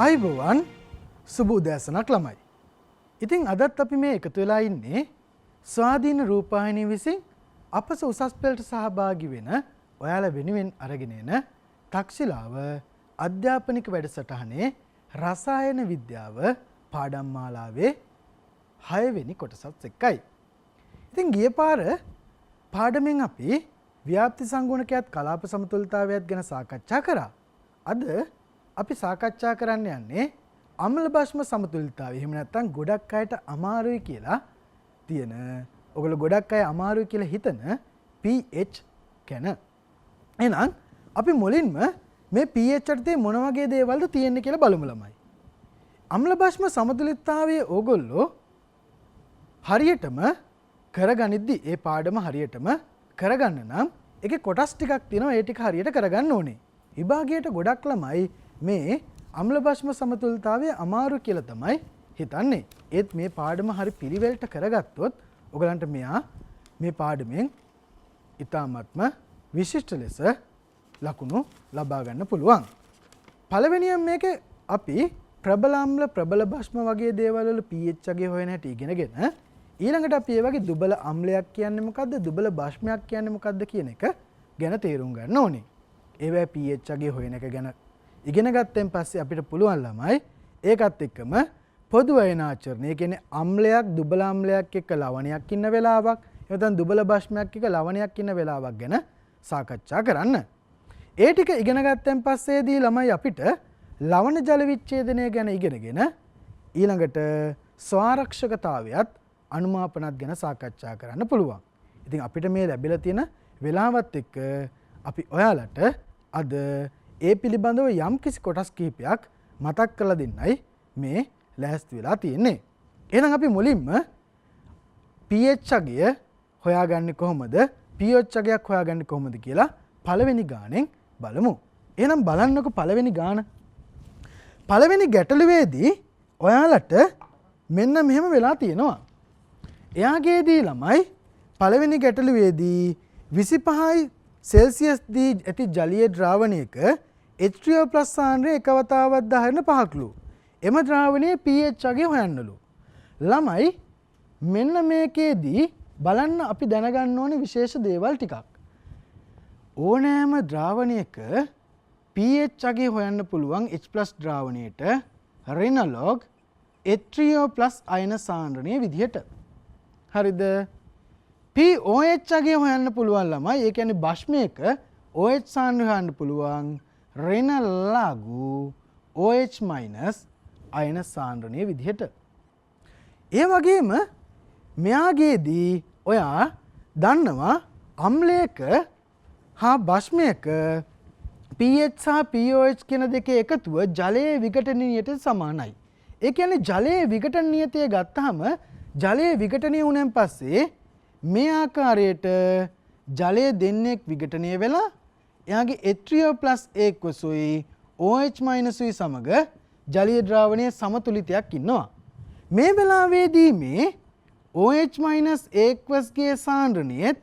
අයිබෝවන් සුබ උදෑසනක් ළමයි. ඉතින් අදත් අපි මේ එකතු වෙලා ඉන්නේ ස්වාධීන රූපවාහිනිය විසින් අපස උසස් පෙළට සහභාගී වෙන ඔයාලා වෙනුවෙන් අරගෙන එන තක්ෂිලාව අධ්‍යාපනික වැඩසටහනේ රසායන විද්‍යාව පාඩම් මාලාවේ 6 වෙනි කොටසත් එක්කයි. ඉතින් ගිය පාර පාඩමෙන් අපි ව්‍යාප්ති සංගුණකයත් කලාප සමතුලිතතාවයත් ගැන සාකච්ඡා කරා. අද අපි සාකච්ඡා කරන්න යන්නේ අම්ල භස්ම සමතුලිතතාවය. එහෙම නැත්නම් ගොඩක් අයට අමාරුයි කියලා තියෙන. ඔයගොල්ලෝ ගොඩක් අය අමාරුයි කියලා හිතන pH ගැන. එහෙනම් අපි මුලින්ම මේ pH යටතේ මොන වගේ දේවල්ද තියෙන්නේ කියලා බලමු ළමයි. අම්ල භස්ම සමතුලිතතාවයේ ඕගොල්ලෝ හරියටම කරගනිද්දි ඒ පාඩම හරියටම කරගන්න නම් ඒකේ කොටස් ටිකක් තියෙනවා. ඒ ටික හරියට කරගන්න ඕනේ. විභාගයට ගොඩක් ළමයි මේ අම්ල භස්ම සමතුලිතතාවය අමාරු කියලා තමයි හිතන්නේ. ඒත් මේ පාඩම හරි පිළිවෙලට කරගත්තොත් ඔයගලන්ට මේ පාඩමෙන් ඉතාමත්ම විශිෂ්ට ලෙස ලකුණු ලබා ගන්න පුළුවන්. පළවෙනියෙන් මේකේ අපි ප්‍රබල අම්ල ප්‍රබල භස්ම වගේ දේවල් වල pH අගය හොයන හැටි ඉගෙනගෙන ඊළඟට අපි මේ වගේ දුබල අම්ලයක් කියන්නේ මොකද්ද දුබල භස්මයක් කියන්නේ මොකද්ද කියන එක ගැන තේරුම් ගන්න ඕනේ. ඒවැ pH අගය හොයන එක ගැන ඉගෙන ගත්තෙන් පස්සේ අපිට පුළුවන් ළමයි ඒකත් එක්කම පොදු වයන ආචරණය. ඒ කියන්නේ අම්ලයක් දුබල අම්ලයක් එක්ක ලවණයක් ඉන්න වෙලාවක් නැත්නම් දුබල භස්මයක් එක්ක ලවණයක් ඉන්න වෙලාවක් ගැන සාකච්ඡා කරන්න. ඒ ටික ඉගෙන ගත්තෙන් පස්සේදී ළමයි අපිට ලවණ ජල විච්ඡේදනය ගැන ඉගෙනගෙන ඊළඟට ස්වාරක්ෂකතාවයත් අනුමාපනත් ගැන සාකච්ඡා කරන්න පුළුවන්. ඉතින් අපිට මේ ලැබිලා තියෙන වෙලාවත් එක්ක අපි ඔයාලට අද ඒ පිළිබඳව යම් කිසි කොටස් කිහිපයක් මතක් කරලා දෙන්නයි මේ ලෑස්ති වෙලා තියෙන්නේ. එහෙනම් අපි මුලින්ම pH අගය හොයාගන්නේ කොහොමද? pH අගයක් හොයාගන්නේ කොහොමද කියලා පළවෙනි ගානෙන් බලමු. එහෙනම් බලන්නකො පළවෙනි ගාන. පළවෙනි ගැටලුවේදී ඔයාලට මෙන්න මෙහෙම වෙලා තියෙනවා. එයාගේදී ළමයි පළවෙනි ගැටලුවේදී 25යි සෙල්සියස් දී ඇති ජලීය ද්‍රාවණයක H3O+ සාන්ද්‍රය එක වතාවක් දහරන 5ක්ලු. එම ද්‍රාවණයේ pH අගය හොයන්නලු. ළමයි මෙන්න මේකේදී බලන්න අපි දැනගන්න ඕනේ විශේෂ දේවල් ටිකක්. ඕනෑම ද්‍රාවණයක pH අගය හොයන්න පුළුවන් H+ ද්‍රාවණයට රිනලොග් H3O+ අයන සාන්ද්‍රණයේ විදිහට. හරිද? pOH අගය හොයන්න පුළුවන් ළමයි. ඒ කියන්නේ භස්මයක OH සාන්ද්‍රය හොයන්න පුළුවන් ඍණ ලඝු OH- අයන සාන්ද්‍රණයේ විදිහට. ඒ වගේම මෙයාගේදී ඔයා දන්නවා අම්ලයක හා භස්මයක pH සහ pOH කියන දෙකේ එකතුව ජලයේ විඝටන නියතයට සමානයි. ඒ කියන්නේ ජලයේ විඝටන නියතය ගත්තාම ජලයේ විඝටනය වුණෙන් පස්සේ මේ ආකාරයට ජලය දෙන්නෙක් විඝටනය වෙලා එයාගේ H3O+ එක්වසුයි OH- සමග ජලීය ද්‍රාවණයේ සමතුලිතයක් ඉන්නවා. මේ වෙලාවේදී මේ OH- එක්වස්ගේ සාන්ද්‍රණියත්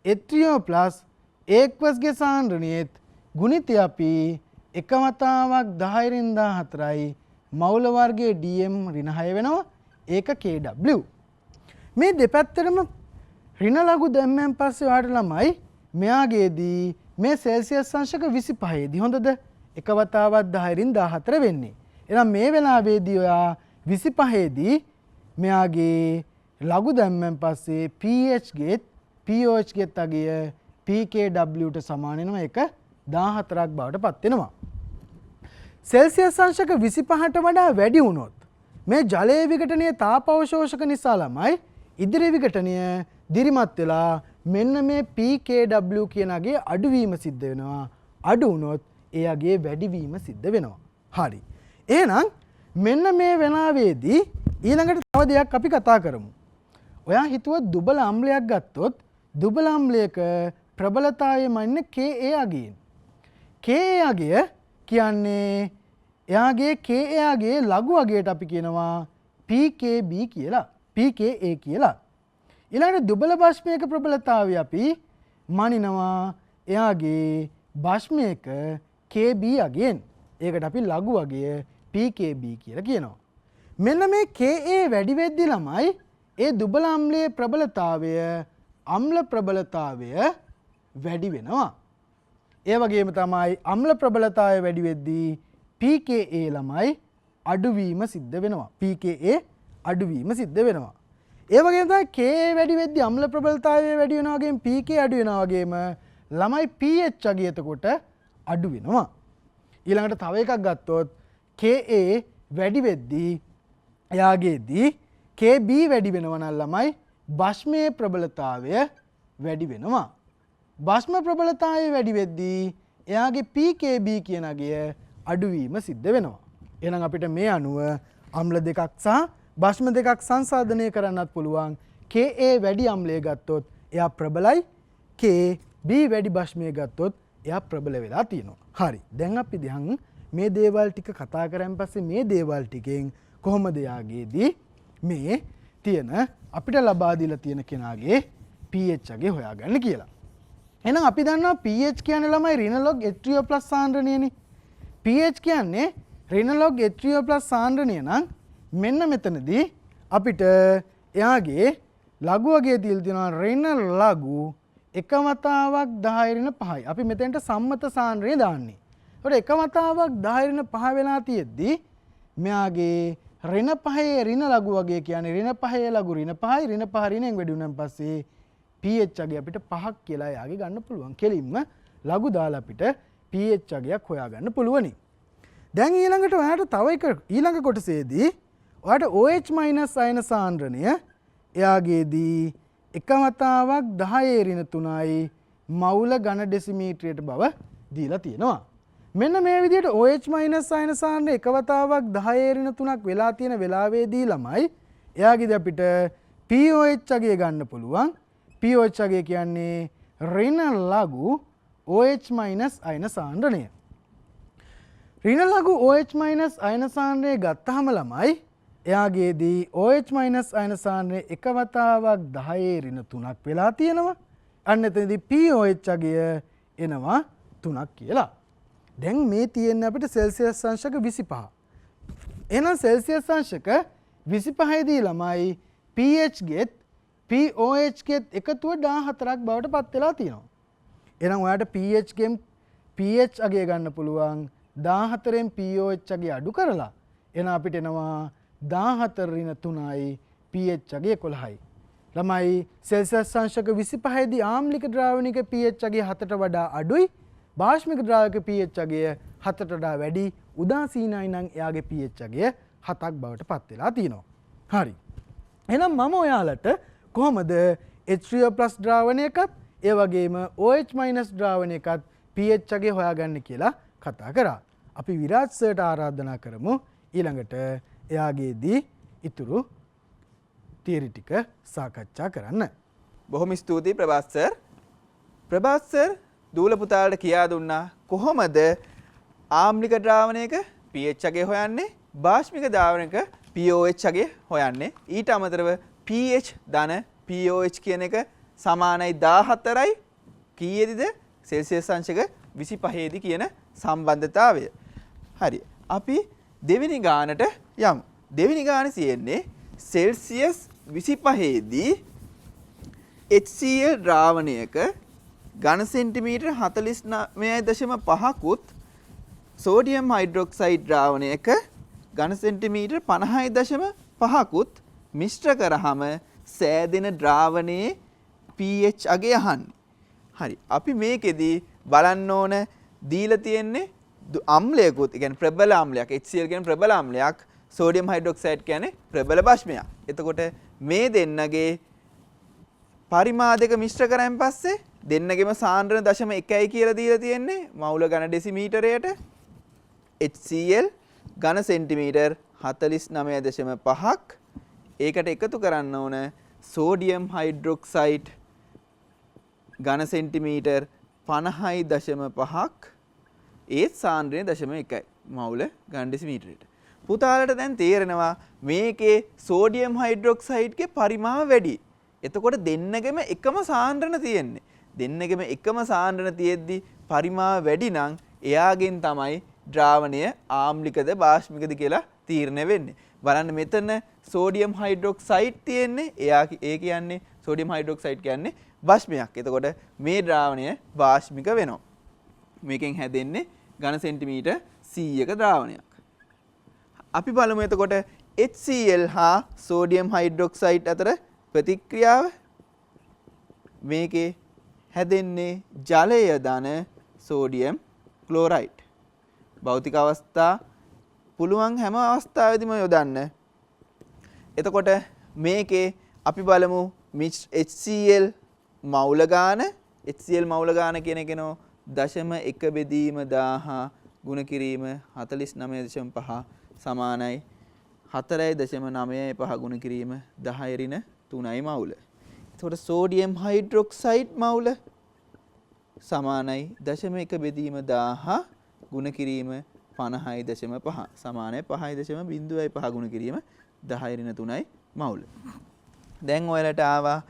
H3O+ එක්වස්ගේ සාන්ද්‍රණියත් ගුණිතය අපි එක වතාවක් 10^14යි මවුල වර්ගයේ DM ඍණ 6 වෙනවා. ඒක KW. මේ දෙපැත්තටම ඍණ ලඝු දැම්මෙන් පස්සේ ඔයාලට ළමයි මෙයාගේදී මේ සෙල්සියස් අංශක 25 දී හොඳද? එක වතාවක් 10^14 වෙන්නේ. එහෙනම් මේ වෙලාවේදී ඔයා 25 දී මෙයාගේ ලඝු දැම්මෙන් පස්සේ pH ගෙත් pOH ගෙත් අගය pKW ට සමාන වෙනවා. ඒක 14ක් බවට පත් වෙනවා. සෙල්සියස් අංශක 25ට වඩා වැඩි වුණොත් මේ ජලයේ විඝටනයේ තාප අවශෝෂක නිසා ළමයි ඉදිරි විඝටනය දිරිමත් වෙලා මෙන්න මේ pKW කියන අගේ අඩුවීම සිද්ධ වෙනවා. අඩු වුණොත් ඒ අගේ වැඩිවීම සිද්ධ වෙනවා. හරි. එහෙනම් මෙන්න මේ වෙලාවේදී ඊළඟට තව දෙයක් අපි කතා කරමු. ඔයා හිතුවත් දුබල අම්ලයක් ගත්තොත් දුබල අම්ලයක ප්‍රබලතාවය මන්නේ Ka අගයෙන්. Ka අගය කියන්නේ එයාගේ Ka අගයේ ලඝු අගයට අපි කියනවා pKb කියලා. pKa කියලා. ඊළඟට දුබල භස්මයක ප්‍රබලතාවය අපි මනිනවා එයාගේ භස්මයක Kb අගයෙන්. ඒකට අපි ලඝු අගය pKb කියලා කියනවා. මෙන්න මේ Ka වැඩි වෙද්දි ළමයි ඒ දුබල අම්ලයේ ප්‍රබලතාවය අම්ල ප්‍රබලතාවය වැඩි වෙනවා. ඒ වගේම තමයි අම්ල ප්‍රබලතාවය වැඩි වෙද්දී pKa ළමයි අඩුවීම සිද්ධ වෙනවා. pKa අඩුවීම සිද්ධ වෙනවා. ඒ වගේම තමයි Ka වැඩි වෙද්දී අම්ල ප්‍රබලතාවය වැඩි වෙනවා වගේම pK අඩු වෙනවා වගේම ළමයි pH අගය එතකොට අඩු වෙනවා. ඊළඟට තව එකක් ගත්තොත් Ka වැඩි වෙද්දී එයාගේදී Kb වැඩි වෙනවා නම් ළමයි භස්මයේ ප්‍රබලතාවය වැඩි වෙනවා. භස්ම ප්‍රබලතාවය වැඩි වෙද්දී එයාගේ pKb කියන අගය අඩුවීම සිද්ධ වෙනවා. එහෙනම් අපිට මේ අනුව අම්ල දෙකක් සහ භස්ම දෙකක් සංසාධනය කරන්නත් පුළුවන්. Ka වැඩි අම්ලය ගත්තොත් එයා ප්‍රබලයි. Kb වැඩි භස්මය ගත්තොත් එයා ප්‍රබල වෙලා තියෙනවා. හරි. දැන් අපි දැන් මේ දේවල් ටික කතා කරන් පස්සේ මේ දේවල් ටිකෙන් කොහොමද යාගේදී මේ තියෙන අපිට ලබා දීලා තියෙන කෙනාගේ pH අගය හොයාගන්න කියලා. එහෙනම් අපි දන්නවා pH කියන්නේ ළමයි ඍණ log H3O+ සාන්ද්‍රණයනේ. pH කියන්නේ ඍණ log H3O+ සාන්ද්‍රණය නම් මෙන්න මෙතනදී අපිට එයාගේ ලඝු වගේ දීලා තියෙනවා ඍණ ලඝු එක වතාවක් 10^5යි. අපි මෙතෙන්ට සම්මත සාන්ද්‍රණය දාන්නේ. ඒකට එක වතාවක් 10^5 වෙලා තියෙද්දි මෙයාගේ ඍණ 5 ඍණ ලඝු වගේ කියන්නේ ඍණ 5 ලඝු ඍණ 5යි ඍණ 5 ඍණෙන් වැඩි වුණාන් පස්සේ pH අගය අපිට 5ක් කියලා යාගේ ගන්න පුළුවන්. කෙලින්ම ලඝු දාලා අපිට pH අගයක් හොයාගන්න පුළුවනි. දැන් ඊළඟට ඔයාලට තව එක ඊළඟ කොටසේදී ඔයාලට OH- අයන සාන්ද්‍රණය එයාගේදී එක වතාවක් 10^3යි මවුල ඝන ඩෙසිමීටරයට බව දීලා තියෙනවා. මෙන්න මේ විදිහට OH- අයන සාන්ද්‍රණය එක වතාවක් 10^3ක් වෙලා තියෙන වෙලාවේදී ළමයි එයාගේදී අපිට pOH අගය ගන්න පුළුවන්. pOH අගය කියන්නේ ඍණ ලඝු OH- අයන සාන්ද්‍රණය. ඍණ ලඝු OH- අයන සාන්ද්‍රණය ගත්තාම ළමයි එයාගේදී OH- අයන සාන්ද්‍රණය එක වතාවක් 10^3ක් වෙලා තියෙනවා. අන්න එතනදී pOH අගය එනවා 3ක් කියලා. දැන් මේ තියෙන්නේ අපිට සෙල්සියස් අංශක 25. එහෙනම් සෙල්සියස් අංශක 25 දී ළමයි pH ගෙත් pOH ගෙත් එකතුව 14ක් බවට පත් වෙලා තියෙනවා. එහෙනම් ඔයාලට pH ගෙන් pH අගය ගන්න පුළුවන් 14න් pOH අගය අඩු කරලා. එහෙනම් අපිට එනවා 14^3යි pH අගය 11යි. ළමයි සෙල්සියස් අංශක 25 දී ආම්ලික ද්‍රාවණික pH අගය 7ට වඩා අඩුයි. භාෂ්මික ද්‍රාවක pH අගය 7ට වඩා වැඩි. උදාසීනයි නම් එයාගේ pH අගය 7ක් බවට පත් වෙලා තියෙනවා. හරි. එහෙනම් මම ඔයාලට කොහොමද H3O+ ද්‍රාවණයකත් ඒ වගේම OH- ද්‍රාවණයකත් pH අගය හොයාගන්න කියලා කතා කරා. අපි විරාජ් සර්ට ආරාධනා කරමු ඊළඟට එයාගේදී ඉතුරු තියරි ටික සාකච්ඡා කරන්න. බොහොම ස්තුතියි ප්‍රභාස් සර්. ප්‍රභාස් සර් දූල පුතාලට කියා දුන්නා කොහොමද ආම්ලික ද්‍රාවණයක pH අගය හොයන්නේ භාෂ්මික ද්‍රාවණයක pOH අගය හොයන්නේ. ඊට අමතරව pH ධන pOH කියන එක සමානයි 14යි කීයේදීද සෙල්සියස් අංශක 25 දී කියන සම්බන්ධතාවය. හරි. අපි දෙවෙනි ගානට යමු. දෙවෙනි ගානේ තියෙන්නේ සෙල්සියස් 25 දී HCl ද්‍රාවණයක ඝන සෙන්ටිමීටර 49.5කුත් සෝඩියම් හයිඩ්‍රොක්සයිඩ් ද්‍රාවණයක ඝන සෙන්ටිමීටර 50.5කුත් මිශ්‍ර කරාම සෑදෙන ද්‍රාවණයේ pH අගය අහන්නේ. හරි. අපි මේකෙදී බලන්න ඕන දීලා තියෙන්නේ අම්ලයකුත්, ඒ කියන්නේ ප්‍රබල අම්ලයක්. HCl කියන්නේ ප්‍රබල අම්ලයක්. සෝඩියම් හයිඩ්‍රොක්සයිඩ් කියන්නේ ප්‍රබල භස්මයක්. එතකොට මේ දෙන්නගේ පරිමාදක මිශ්‍ර කරන් පස්සේ දෙන්නගෙම සාන්ද්‍රණ 0.1යි කියලා දීලා තියෙන්නේ මවුල ඝන ඩෙසිමීටරයට. HCl ඝන සෙන්ටිමීටර් 49.5ක්. ඒකට එකතු කරන්න ඕන සෝඩියම් හයිඩ්‍රොක්සයිඩ් ඝන සෙන්ටිමීටර් 50.5ක්. ඒත් සාන්ද්‍රණය 0.1යි මවුල ඝන ඩෙසිමීටරයට. පුතාලට දැන් තේරෙනවා මේකේ සෝඩියම් හයිඩ්‍රොක්සයිඩ්ගේ පරිමාව වැඩි. එතකොට දෙන්නගෙම එකම සාන්ද්‍රණ තියෙන්නේ. දෙන්නගෙම එකම සාන්ද්‍රණ තියෙද්දි පරිමාව වැඩි නම් එයාගෙන් තමයි ද්‍රාවණය ආම්ලිකද බාෂ්මිකද කියලා තීරණය වෙන්නේ. බලන්න මෙතන සෝඩියම් හයිඩ්‍රොක්සයිඩ් තියෙන්නේ. ඒ කියන්නේ සෝඩියම් හයිඩ්‍රොක්සයිඩ් කියන්නේ බාෂ්මයක්. එතකොට මේ ද්‍රාවණය බාෂ්මික වෙනවා. මේකෙන් හැදෙන්නේ ඝන සෙන්ටිමීටර් 100ක ද්‍රාවණයක්. අපි බලමු එතකොට HCl හා සෝඩියම් හයිඩ්‍රොක්සයිඩ් අතර ප්‍රතික්‍රියාව. මේකේ හැදෙන්නේ ජලය ධන සෝඩියම් ක්ලෝරයිඩ්. භෞතික අවස්ථා පුළුවන් හැම අවස්ථාවෙදිම යොදන්න. එතකොට මේකේ අපි බලමු HCl මවුල ගාන. HCl මවුල ගාන කියන එකනෝ 0.1 බෙදීම 1000 ගුණ කිරීම 49.5 සමානයි 4.95 ගුණ කිරීම 10 ඍණ 3යි මවුල. එතකොට සෝඩියම් හයිඩ්‍රොක්සයිඩ් මවුල සමානයි 0.1 බෙදීම 1000 ගුණ කිරීම 50.5 සමානයි 5.05 ගුණ කිරීම 10 ඍණ 3යි මවුල. දැන් ඔයාලට ආවා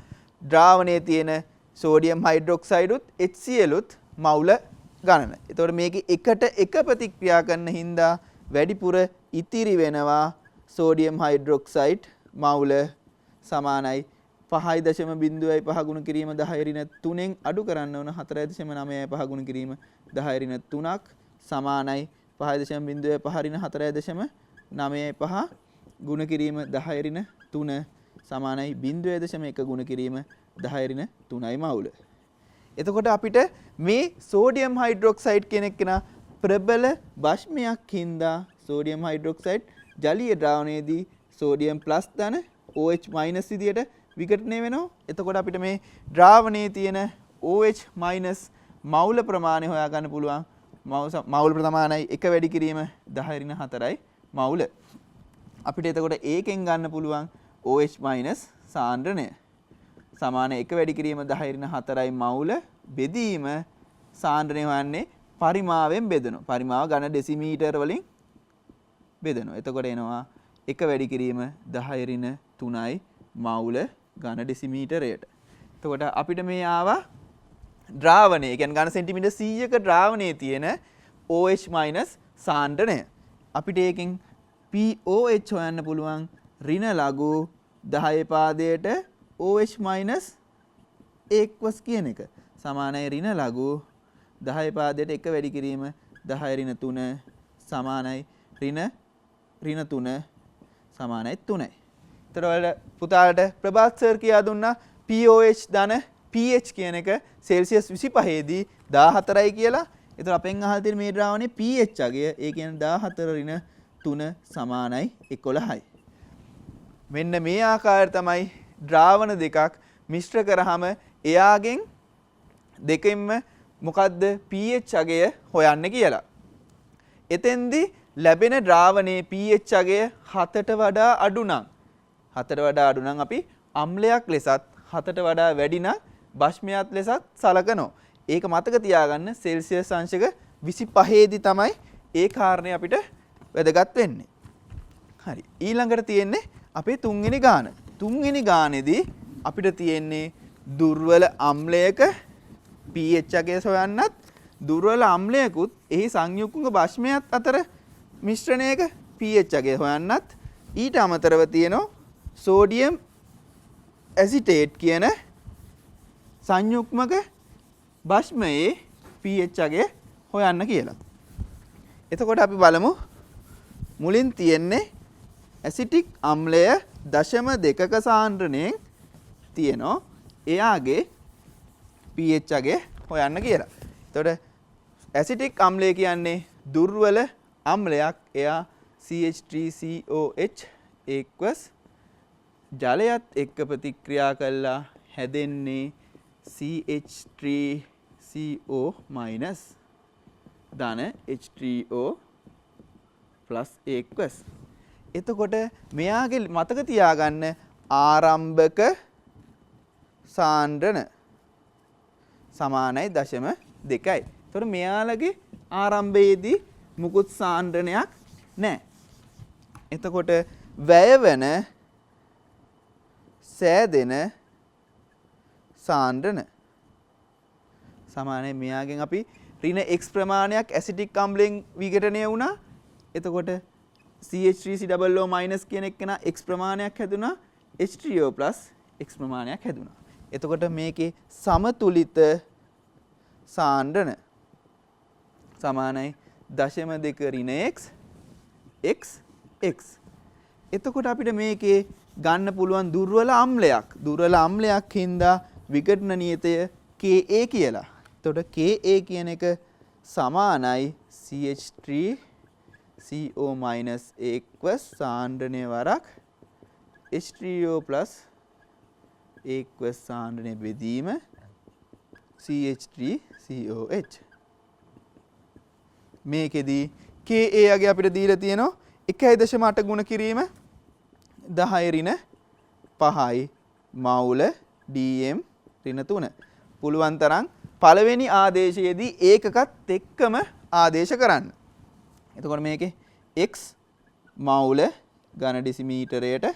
ද්‍රාවණයේ තියෙන සෝඩියම් හයිඩ්‍රොක්සයිඩ් උත් HCl උත් මවුල ගණන. එතකොට මේකේ එකට එක ප්‍රතික්‍රියා කරන හින්දා වැඩිපුර ඉතිරි වෙනවා සෝඩියම් හයිඩ්‍රොක්සයිඩ් මවුල සමානයි 5.05 ගුණ කිරීම 10 ඍණ 3න් අඩු කරන්න ඕන 4.95 ගුණ කිරීම 10 ඍණ 3ක් සමානයි 5.05 ඍණ 4.95 ගුණ කිරීම 10 ඍණ 3 සමානයි 0.1 ගුණ කිරීම 10 ඍණ 3යි මවුල. එතකොට අපිට මේ සෝඩියම් හයිඩ්‍රොක්සයිඩ් කියන එක ප්‍රබල බෂ්මයක් හින්දා සෝඩියම් හයිඩ්‍රොක්සයිඩ් ජලීය ද්‍රාවණයේදී සෝඩියම් ප්ලස් ධන OH මයිනස් විදියට විඝටනය වෙනවා. එතකොට අපිට මේ ද්‍රාවණයේ තියෙන OH මයිනස් මවුල ප්‍රමාණය හොයා ගන්න පුළුවන්. මවුල ප්‍රමාණයි 1 වැඩි කිරීම 10 ඍණ 4යි මවුල. අපිට එතකොට ඒකෙන් ගන්න පුළුවන් OH මයිනස් සාන්ද්‍රණය සමාන 1 වැඩි කිරීම 10 ඍණ 4යි මවුල බෙදීම සාන්ද්‍රණය හොයන්නේ පරිමාවෙන් බෙදනවා. පරිමාව ඝන ඩෙසිමීටර් වලින් බෙදනවා. එතකොට එනවා 1 වැඩි කිරීම 10 ඍණ 3යි මවුල ඝන ඩෙසිමීටරයට. එතකොට අපිට මේ ආවා ද්‍රාවණය. ඒ කියන්නේ ඝන සෙන්ටිමීටර් 100ක ද්‍රාවණයේ තියෙන OH මයිනස් සාන්ද්‍රණය. අපිට ඒකෙන් POH හොයන්න පුළුවන් ඍණ ලඝු 10 පාදයට OH මයිනස් එක්වස් කියන එක. සමානයි ඍණ ලඝු 10 පාදයට 1 වැඩි කිරීම 10 ඍණ 3 සමානයි ඍණ 3 සමානයි 3යි. ඒතර වල පුතාලට ප්‍රභාත් සර් කියා දුන්නා POH ධන pH කියන එක සෙල්සියස් 25 දී 14යි කියලා. ඒතර අපෙන් අහලා තියෙන මේ ද්‍රාවණයේ pH අගය ඒ කියන්නේ 14 ඍණ 3 සමානයි 11යි. මෙන්න මේ ආකාරයට තමයි ද්‍රාවණ දෙකක් මිශ්‍ර කරාම එයාගෙන් දෙකෙන්ම මොකද්ද pH අගය හොයන්න කියලා. එතෙන්දී ලැබෙන ද්‍රාවණයේ pH අගය 7ට වඩා අඩු නම් 7ට වඩා අඩු නම් අපි අම්ලයක් ලෙසත් 7ට වඩා වැඩි නම් බෂ්මයක් ලෙසත් සලකනවා. ඒක මතක තියාගන්න සෙල්සියස් අංශක 25 දී තමයි ඒ කාරණේ අපිට වැදගත් වෙන්නේ. හරි. ඊළඟට තියෙන්නේ අපේ තුන්වෙනි ගාන. තුන්වෙනි ගානේදී අපිට තියෙන්නේ දුර්වල අම්ලයක pH අගය හොයන්නත් දුර්වල අම්ලයකුත් එහි සංයුක්ත බෂ්මයත් අතර මිශ්‍රණයක pH අගය හොයන්නත් ඊට අමතරව තියෙනවා සෝඩියම් ඇසිටේට් කියන සංයුක්මක බෂ්මයේ pH අගය හොයන්න කියලා. එතකොට අපි බලමු මුලින් තියෙන්නේ ඇසිටික් අම්ලය 0.2ක සාන්ද්‍රණයෙන් තියෙනවා. එයාගේ pH අගය හොයන්න කියලා. එතකොට ඇසිටික් අම්ලය කියන්නේ දුර්වල අම්ලයක්. එයා CH3COH එක්වස් ජලයත් එක්ක ප්‍රතික්‍රියා කළා හැදෙන්නේ CH3CO ධන H3O එක්වස්. එතකොට මෙයාගේ මතක තියාගන්න ආරම්භක සාන්ද්‍රණ සමානයි 0.2යි. එතකොට මෙයාලගේ ආරම්භයේදී මුකුත් සාන්ද්‍රණයක් නැහැ. එතකොට වැය වෙන සෑදෙන සාන්ද්‍රණ සමානයි මෙයාගෙන් අපි ඍණ x ප්‍රමාණයක් ඇසිටික් අම්ලයෙන් විඝටනය වුණා. එතකොට CH3COO- කියන එක නා x ප්‍රමාණයක් හැදුනා. H3O+ x ප්‍රමාණයක් හැදුනා. එතකොට මේකේ සමතුලිත සාන්ද්‍රණ සමානයි 0.2 ඍණ x x x. එතකොට අපිට මේකේ ගන්න පුළුවන් දුර්වල අම්ලයක්. දුර්වල අම්ලයක් හින්දා විඝටන නියතය Ka කියලා. එතකොට Ka කියන එක සමානයි CH3CO- එක්ව සාන්ද්‍රණය වරක් H3O+ එක්ව සාන්ද්‍රණය බෙදීම CH3COH. මේකෙදී Ka යගේ අපිට දීලා තියෙනවා 1.8 ගුණ කිරීම 10 ඍණ 5යි මවුල dm ඍණ 3. පුළුවන් තරම් පළවෙනි ආදේශයේදී ඒකකත් එක්කම ආදේශ කරන්න. එතකොට මේකේ x මවුල ඝන ඩෙසිමීටරයට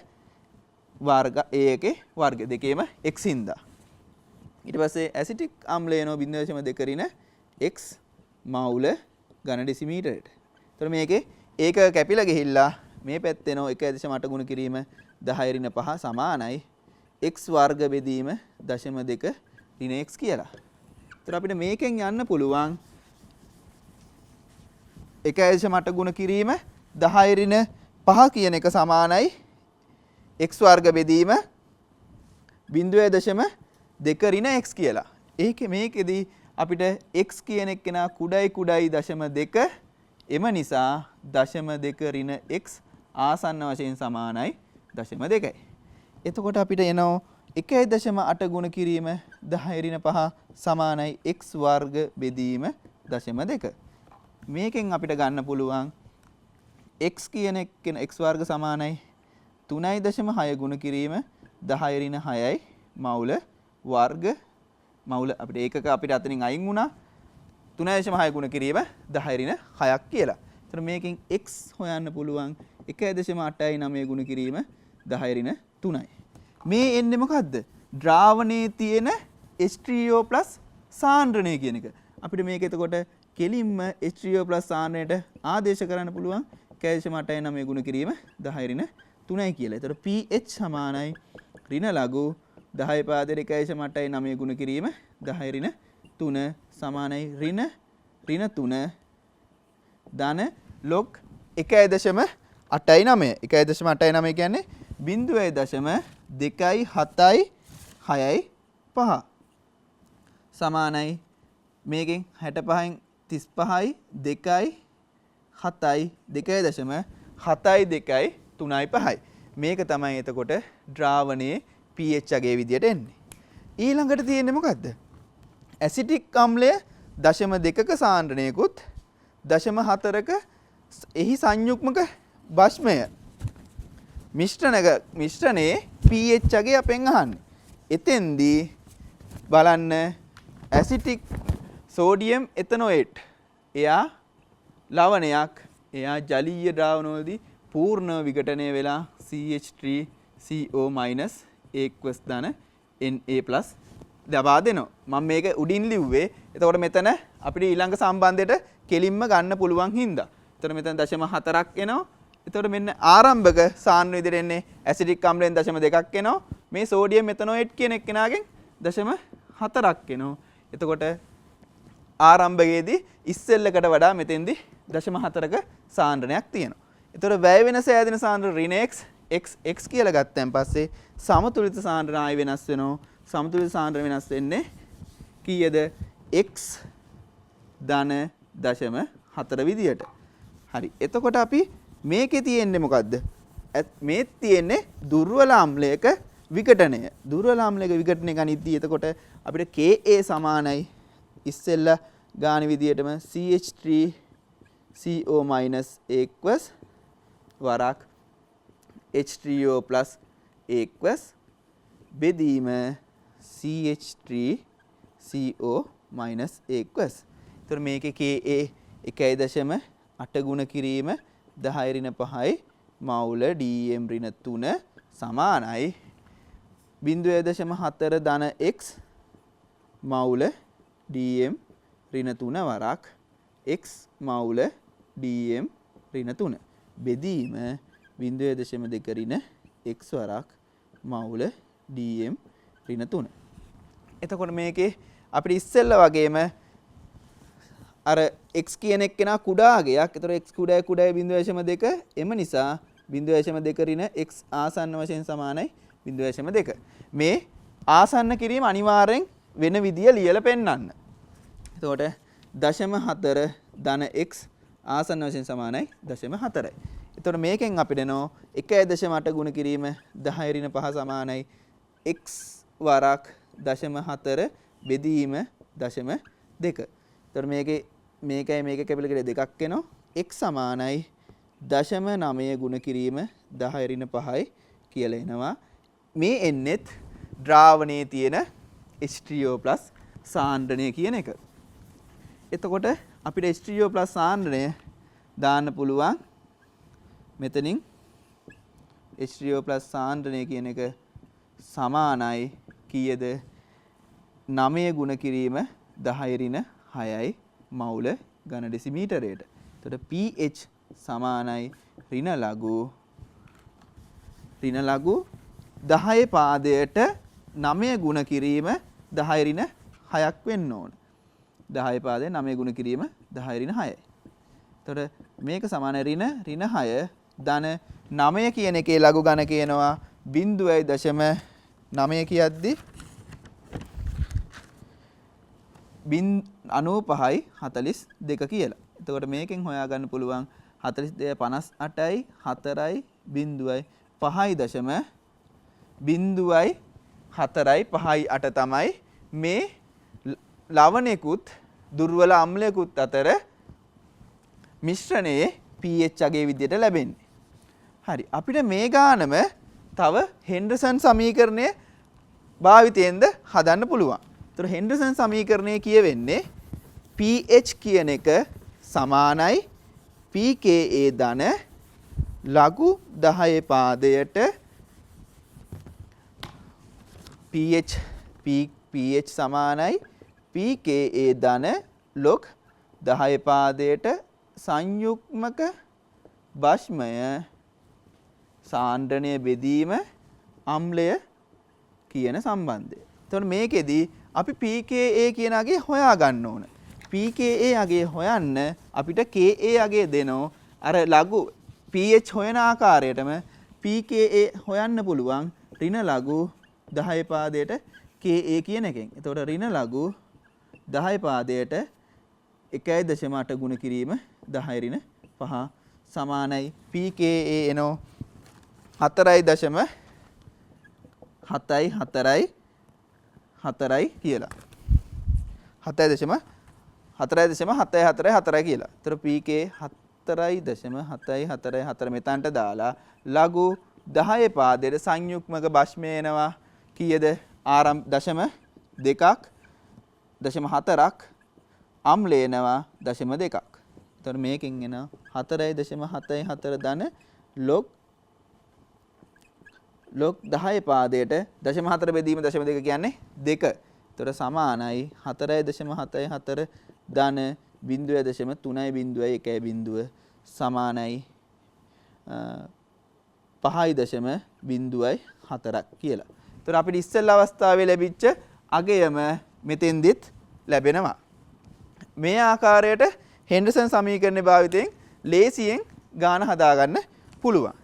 වර්ග ඒකේ වර්ග දෙකේම x හින්දා. ඊට පස්සේ ඇසිටික් අම්ලය එනවා 0.2 ඍණ x මවුල ඝන ඩෙසිමීටරයට. එතකොට මේකේ ඒක කැපිලා ගිහිල්ලා මේ පැත්තේ එනවා 1.8 ගුණ කිරීම 10 ඍණ 5 සමානයි x වර්ග බෙදීම 0.2 ඍණ x කියලා. එතකොට අපිට මේකෙන් යන්න පුළුවන් 1.8 ගුණ කිරීම 10 ඍණ 5 කියන එක සමානයි x වර්ග බෙදීම 0.2 ඍණ x කියලා. ඒකේ මේකෙදී අපිට x කියන එක නා කුඩයි 0.2 එම නිසා 0.2 ඍණ x ආසන්න වශයෙන් සමානයි 0.2යි. එතකොට අපිට එනවා 1.8 ගුණ කිරීම 10 ඍණ 5 සමානයි x වර්ග බෙදීම 0.2. මේකෙන් අපිට ගන්න පුළුවන් x කියන එක x වර්ග සමානයි 3.6 ගුණ කිරීම 10 ඍණ 6යි මවුල වර්ග මවුල අපිට ඒකක අපිට අතනින් අයින් වුණා 3.6 ගුණ කිරීම 10 ඍණ 6ක් කියලා. එතන මේකෙන් x හොයන්න පුළුවන් 1.89 ගුණ කිරීම 10 ඍණ 3යි. මේ එන්නේ මොකද්ද? ද්‍රාවණයේ තියෙන H3O+ සාන්ද්‍රණය කියන එක. අපිට මේක එතකොට කෙලින්ම H3O+ සාන්ද්‍රණයට ආදේශ කරන්න පුළුවන් 1.89 ගුණ කිරීම 10 ඍණ 3යි කියලා. එතකොට pH සමානයි ඍණ ලඝු 10 පාදයට 1.89 ගුණ කිරීම 10 ඍණ 3 සමානයි ඍණ 3 ධන log 1.89 1.89 කියන්නේ 0.276 සමානයි මේකෙන් 65න් 35යි 2යි 7යි 2.72යි 3යි 5යි. මේක තමයි එතකොට ද්‍රාවණයේ pH අගේ විදියට එන්නේ. ඊළඟට තියෙන්නේ මොකද්ද? ඇසිටික් අම්ලය 0.2ක සාන්ද්‍රණයකුත් 0.4ක එහි සංයුග්මක භස්මය මිශ්‍රණයේ pH අගේ අපෙන් අහන්නේ. එතෙන්දී බලන්න ඇසිටික් සෝඩියම් එතනෝයේට් එයා ලවණයක් එයා ජලීය ද්‍රාවණවලදී පූර්ණ විඝටනය වෙලා CH3CO- එක්වස් ධන Na+ ලබා දෙනවා. මම මේක උඩින් ලිව්වේ. එතකොට මෙතන අපිට ඊළඟ සම්බන්ධයට කෙලින්ම ගන්න පුළුවන් හින්දා. එතකොට මෙතන 0.4ක් එනවා. එතකොට මෙන්න ආරම්භක සාන්ද්‍ර විදිහට එන්නේ ඇසිටික් අම්ලයෙන් 0.2ක් එනවා. මේ සෝඩියම් මෙතනෝයේට් කියන එක්කෙනාගෙන් 0.4ක් එනවා. එතකොට ආරම්භයේදී ඉස්සෙල්ලකට වඩා මෙතෙන්දී 0.4ක සාන්ද්‍රණයක් තියෙනවා. එතකොට වැය වෙනස ඈදෙන සාන්ද්‍ර ඍණ x කියලා ගත්තන් පස්සේ සමතුලිත සාන්ද්‍රණ ආයි වෙනස් වෙනවා. සමතුලිත සාන්ද්‍රණ වෙනස් වෙන්නේ කීයද? x ධන 0.4 විදියට. හරි. එතකොට අපි මේකේ තියෙන්නේ මොකද්ද? මේ තියෙන්නේ දුර්වල අම්ලයක විඝටනය. දුර්වල අම්ලයක විඝටනය ගනිද්දී එතකොට අපිට Ka සමානයි ඉස්සෙල්ලා ගාන විදියටම CH3CO- එක්වස් වරක් H3O+ එක්වස් බෙදීම CH3CO- එක්වස්. එතකොට මේකේ Ka 1.8 ගුණ කිරීම 10 ඍණ 5යි මවුල dm ඍණ 3 සමානයි 0.4 ධන x මවුල dm ඍණ 3 වරක් x මවුල dm ඍණ 3 බෙදීම 0.2 ඍණ x වරක් මවුල dm ඍණ 3. එතකොට මේකේ අපිට ඉස්සෙල්ලා වගේම අර x කියන එක්කෙනා කුඩාගයක්. ඒතර x කුඩායි 0.2 එම නිසා 0.2 ඍණ x ආසන්න වශයෙන් සමානයි 0.2. මේ ආසන්න කිරීම අනිවාර්යෙන් වෙන විදිය ලියලා පෙන්නන්න. එතකොට 0.4 ධන x ආසන්න වශයෙන් සමානයි 0.4යි. එතකොට මේකෙන් අපිට එනවා 1.8 ගුණ කිරීම 10 ඍණ 5 සමානයි x වරක් 0.4 බෙදීම 0.2. එතකොට මේකයි මේක කැපිලා දෙකක් එනවා. x සමානයි 0.9 ගුණ කිරීම 10 ඍණ 5යි කියලා එනවා. මේ එන්නෙත් ද්‍රාවණයේ තියෙන H3O+ සාන්ද්‍රණය කියන එක. එතකොට අපිට H3O+ සාන්ද්‍රණය දාන්න පුළුවන් මෙතනින් H3O+ සාන්ද්‍රණය කියන එක සමානයි කීයද 9 ගුණ කිරීම 10 ඍණ 6යි මවුල ඝන ඩෙසිමීටරයට. එතකොට pH සමානයි ඍණ ලඝු 10 පාදයට 9 ගුණ කිරීම 10 ඍණ 6ක් වෙන්න ඕන. 10 පාදයේ 9 ගුණ කිරීම 10 ඍණ 6යි. එතකොට මේක සමාන ඍණ 6 ධන 9 කියන එකේ ලඝු ඝන කියනවා 0.9 කියද්දි 95යි 42 කියලා. එතකොට මේකෙන් හොයාගන්න පුළුවන් 42 58යි 4යි 0යි 5යි දශම 0යි 4යි 5යි 8 තමයි මේ ලවණයකුත් දුර්වල අම්ලයකුත් අතර මිශ්‍රණයේ pH අගයේ විදිහට ලැබෙන්නේ. හරි. අපිට මේ ගානම තව හෙන්ඩර්සන් සමීකරණය භාවිතයෙන්ද හදන්න පුළුවන්. ඒතර හෙන්ඩර්සන් සමීකරණය කියවෙන්නේ pH කියන එක සමානයි pKa ධන ලඝු 10 පාදයට pH සමානයි pKa ධන log 10 පාදයට සංයුක්මක භස්මය සාන්ද්‍රණය බෙදීම අම්ලය කියන සම්බන්ධය. එතකොට මේකෙදි අපි pKa කියන අගේ හොයා ගන්න ඕන. pKa අගේ හොයන්න අපිට Ka අගේ දෙනෝ අර ලඝු pH හොයන ආකාරයටම pKa හොයන්න පුළුවන් ඍණ ලඝු 10 පාදයට Ka කියන එකෙන්. එතකොට ඍණ ලඝු 10 පාදයට 1.8 ගුණ කිරීම 10 ඍණ 5 සමානයි pKa එනෝ 4.74යි කියලා. 4.74 කියලා. ඒතර pK 4.74 මෙතනට දාලා ලඝු 10 පාදයට සංයුක්මක භස්මය එනවා කීයද? දශම 2ක් 0.4ක් අම්ලය එනවා 0.2ක්. එතකොට මේකෙන් එන 4.74 ධන log 10 පාදයට 0.4 බෙදීම 0.2 කියන්නේ 2. එතකොට සමානයි 4.74 ධන 0.3.1 සමානයි 5.04ක් කියලා. එතකොට අපිට ඉස්සෙල්ලා අවස්ථාවේ ලැබිච්ච අගයම මෙතෙන්දිත් ලැබෙනවා. මේ ආකාරයට හෙන්ඩර්සන් සමීකරණය භාවිතයෙන් ලේසියෙන් ගාන හදාගන්න පුළුවන්.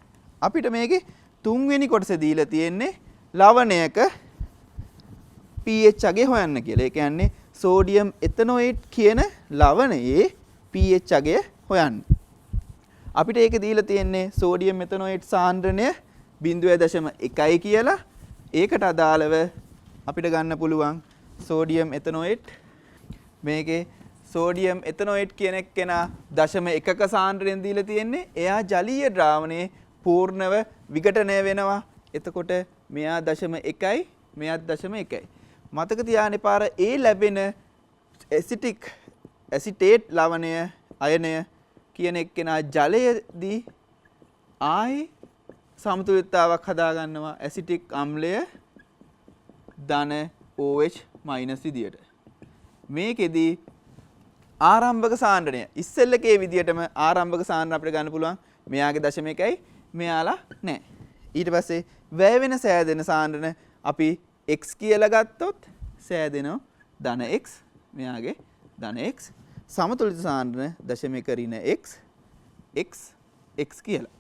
අපිට මේකේ තුන්වෙනි කොටස දීලා තියෙන්නේ ලවණයක pH අගය හොයන්න කියලා. ඒ කියන්නේ සෝඩියම් එතනෝයිට් කියන ලවණයේ pH අගය හොයන්න. අපිට ඒක දීලා තියෙන්නේ සෝඩියම් එතනෝයිට් සාන්ද්‍රණය 0.1යි කියලා. ඒකට අදාළව අපිට ගන්න පුළුවන් සෝඩියම් එතනෝයිට් මේකේ සෝඩියම් එතනෝයිට් කියන එක්කෙනා 0.1ක සාන්ද්‍රණයෙන් දීලා තියෙන්නේ. එයා ජලීය ද්‍රාවණයේ පූර්ණව විඝටනය වෙනවා. එතකොට මෙයා 0.1යි මෙයාත් 0.1යි. මතක තියාගන්න පාර ඒ ලැබෙන ඇසිටේට් ලවණය අයනය කියන එක්කෙනා ජලයේදී ආයි සමතුලිතතාවක් හදා ගන්නවා ඇසිටික් අම්ලය ධන OH- විදියට. මේකෙදී ආරම්භක සාන්ද්‍රණය. ඉස්සෙල්ලකේ විදියටම ආරම්භක සාන්ද්‍රණ අපිට ගන්න පුළුවන්. මෙයාගේ දශම එකයි මෙයාලා නැහැ. ඊට පස්සේ වැය වෙන සෑදෙන සාන්ද්‍රණ අපි x කියලා ගත්තොත් සෑදෙනවා ධන x මෙයාගේ ධන x සමතුලිත සාන්ද්‍රණ දශම එක ඍණ x කියලා.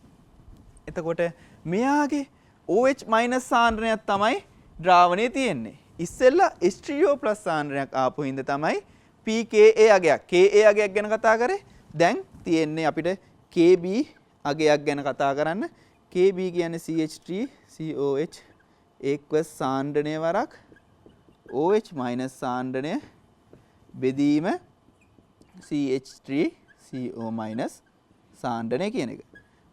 එතකොට මෙයාගේ OH- සාන්ද්‍රණයක් තමයි ද්‍රාවණයේ තියෙන්නේ. ඉස්සෙල්ලා H3O+ සාන්ද්‍රණයක් ආපු හින්දා තමයි pKa අගයක් Ka අගයක් ගැන කතා කරේ. දැන් තියෙන්නේ අපිට Kb අගයක් ගැන කතා කරන්න. Kb කියන්නේ CH3COH එක්වස් සාන්ද්‍රණය වරක් OH- සාන්ද්‍රණය බෙදීම CH3CO- සාන්ද්‍රණය කියන එක.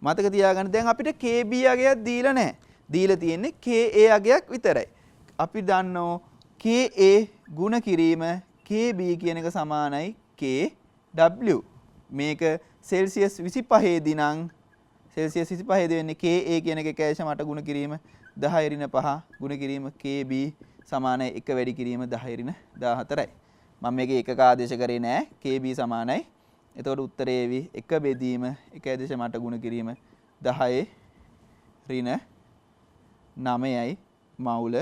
මතක තියාගන්න දැන් අපිට Kb අගයක් දීලා නැහැ. දීලා තියෙන්නේ Ka අගයක් විතරයි. අපි දන්නෝ Ka ගුණ කිරීම Kb කියන එක සමානයි Kw. මේක සෙල්සියස් 25 දී නම් සෙල්සියස් 25 දී වෙන්නේ Ka කියන එක කැෂමට ගුණ කිරීම 10^5 ගුණ කිරීම Kb සමානයි 1 වැඩි කිරීම 10^14යි. මම මේකේ එකක ආදේශ කරේ නෑ. Kb සමානයි. එතකොට උත්තරේ එවි 1 බෙදීම 1.8 ගුණ කිරීම 10^9යි මවුල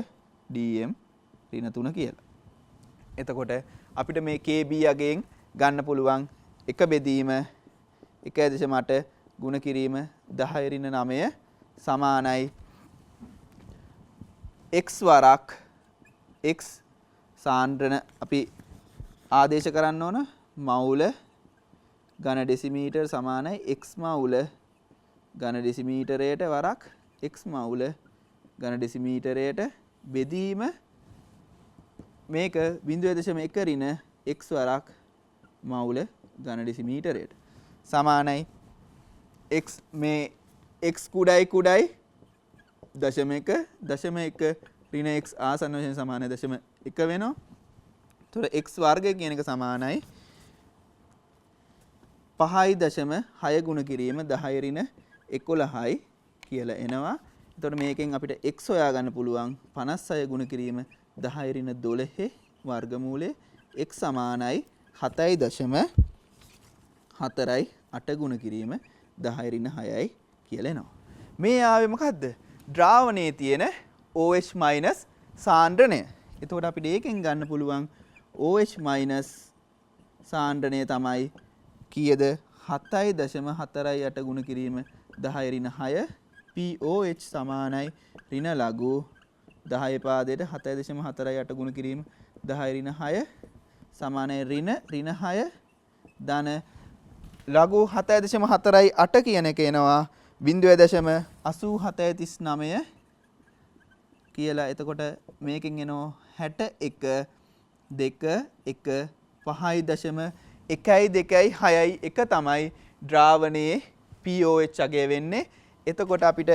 dm ඍණ 3 කියලා. එතකොට අපිට මේ Kb අගයෙන් ගන්න පුළුවන් 1 බෙදීම 1.8 ගුණ කිරීම 10^9 සමානයි x වරක් x සාන්ද්‍රණ අපි ආදේශ කරන්න ඕන මවුල ඝන ඩෙසිමීටර් සමානයි x මවුල ඝන ඩෙසිමීටරයට වරක් x මවුල ඝන ඩෙසිමීටරයට බෙදීම මේක 0.1 ඍණ x වරක් මවුල ඝන ඩෙසිමීටරයට සමානයි x මේ x කුඩයි 0.1 ඍණ x ආසන්න වශයෙන් සමානයි 0.1 වෙනවා. එතකොට x වර්ගය කියන එක සමානයි 5.6 ගුණ කිරීම 10^11යි කියලා එනවා. එතකොට මේකෙන් අපිට x හොයා ගන්න පුළුවන් 56 ගුණ කිරීම 10^12 වර්ගමූලයේ x සමානයි 7.48 ගුණ කිරීම 10^6යි කියලා එනවා. මේ ආවේ මොකද්ද? ද්‍රාවණයේ තියෙන OH- සාන්ද්‍රණය. එතකොට අපිට ඒකෙන් ගන්න පුළුවන් OH- සාන්ද්‍රණය තමයි කීයද 7.48 ගුණ කිරීම 10^6 pOH සමානයි ඍණ ලඝු 10 පාදයට 7.48 ගුණ කිරීම 10^6 සමානයි ඍණ 6 ධන ලඝු 7.48 කියන එක එනවා 0.8739 කියලා. එතකොට මේකෙන් එනවා 61 2 1 5.126 එක තමයි ද්‍රාවණයේ pOH අගය වෙන්නේ. එතකොට අපිට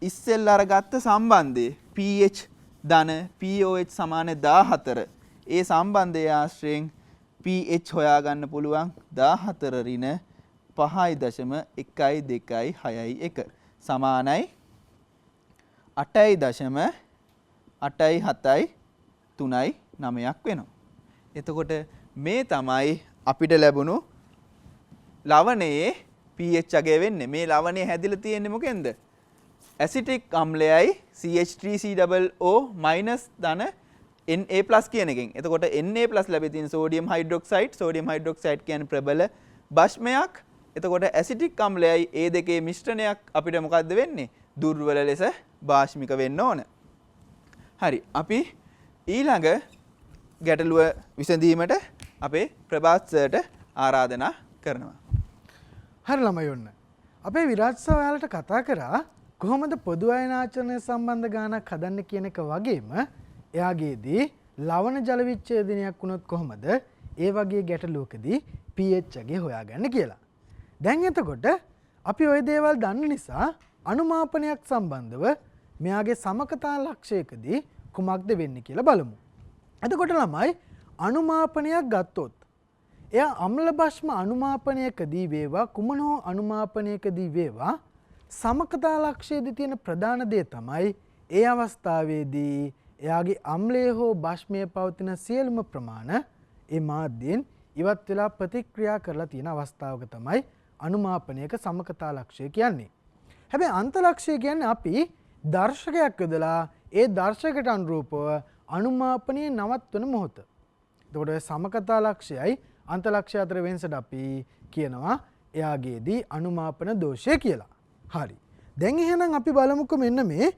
ඉස්සෙල්ලා අර ගත්ත සම්බන්ධය pH ධන pOH සමාන 14. ඒ සම්බන්ධය ආශ්‍රයෙන් pH හොයා ගන්න පුළුවන් 14 ඍණ 5.126 සමානයි 8.873.9ක් වෙනවා. එතකොට මේ තමයි අපිට ලැබුණු ලවණයේ pH අගය වෙන්නේ. මේ ලවණය හැදිලා තියෙන්නේ මොකෙන්ද? ඇසිටික් අම්ලයයි CH3COO- ධන Na+ කියන එකෙන්. එතකොට Na+ ලැබෙ තියෙන සෝඩියම් හයිඩ්‍රොක්සයිඩ්. සෝඩියම් හයිඩ්‍රොක්සයිඩ් කියන්නේ ප්‍රබල භස්මයක්. එතකොට ඇසිටික් අම්ලයයි ඒ දෙකේ මිශ්‍රණයක් අපිට මොකද්ද වෙන්නේ? දුර්වල ලෙස භාෂ්මික වෙන්න ඕන. හරි. අපි ඊළඟ ගැටලුව විසඳීමට අපේ ප්‍රභාත් සර්ට ආරාධනා කරනවා. හරි ළමයි ඔන්න. අපේ විරාජ් සර් ඔයාලට කතා කරා කොහොමද පොදු අයනාචරණය සම්බන්ධ ගානක් හදන්න කියන එක වගේම එයාගේදී ලවණ ජල විච්ඡේදනයක් වුණොත් කොහොමද ඒ වගේ ගැටලුවකදී pH අගය හොයාගන්නේ කියලා. දැන් එතකොට අපි ওই දේවල් දන්න නිසා අනුමාපනයක් සම්බන්ධව මෙයාගේ සමකතා ලක්ෂයකදී කුමක්ද වෙන්නේ කියලා බලමු. එතකොට ළමයි අනුමාපනයක් ගත්තොත් එයා අම්ල භස්ම අනුමාපනයකදී වේවා කුමන හෝ අනුමාපනයකදී වේවා සමකතා ලක්ෂයේදී තියෙන ප්‍රධාන දේ තමයි ඒ අවස්ථාවේදී එයාගේ අම්ලයේ හෝ භස්මයේ පවතින සියලුම ප්‍රමාණ ඒ මාධ්‍යයෙන් ඉවත් වෙලා ප්‍රතික්‍රියා කරලා තියෙන අවස්ථාවක තමයි අනුමාපනයක සමකතා ලක්ෂය කියන්නේ. හැබැයි අන්ත ලක්ෂය කියන්නේ අපි දර්ශකයක් යොදලා ඒ දර්ශකයට අනුරූපව අනුමාපනය නවත්වන මොහොත. එතකොට ඔය සමකතා ලක්ෂයයි අන්ත ලක්ෂය අතර වෙනසට අපි කියනවා එයාගේදී අනුමාපන දෝෂය කියලා. හරි. දැන් එහෙනම් අපි බලමුකෝ මෙන්න මේ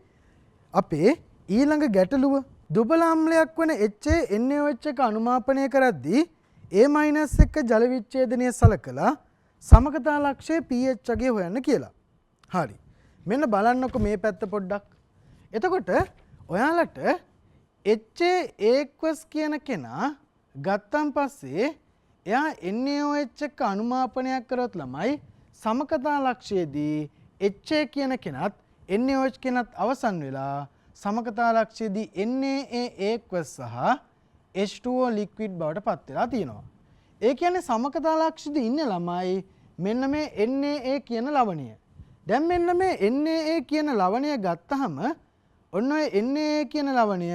අපේ ඊළඟ ගැටලුව දුබල අම්ලයක් වන HNaOH එක අනුමාපනය කරද්දී A- එක ජල විච්ඡේදනය සලකලා සමකතා ලක්ෂයේ pH අගය හොයන්න කියලා. හරි. මෙන්න බලන්නකො මේ පැත්ත පොඩ්ඩක්. එතකොට ඔයාලට HA කියන කෙනා ගත්තන් පස්සේ එයා NaOH එක අනුමාපනයක් කරොත් ළමයි සමකතා ලක්ෂයේදී HA කියන කෙනත් NaOH කෙනත් අවසන් වෙලා සමකතා ලක්ෂයේදී NaA සහ H2O ලික්විඩ් බවට පත් වෙලා තියෙනවා. ඒ කියන්නේ සමකතා ලක්ෂයේදී ඉන්න ළමයි මෙන්න මේ NaA කියන ලවණය. දැන් මෙන්න මේ NaA කියන ලවණය ගත්තහම ඔන්න ඔය NaA කියන ලවණය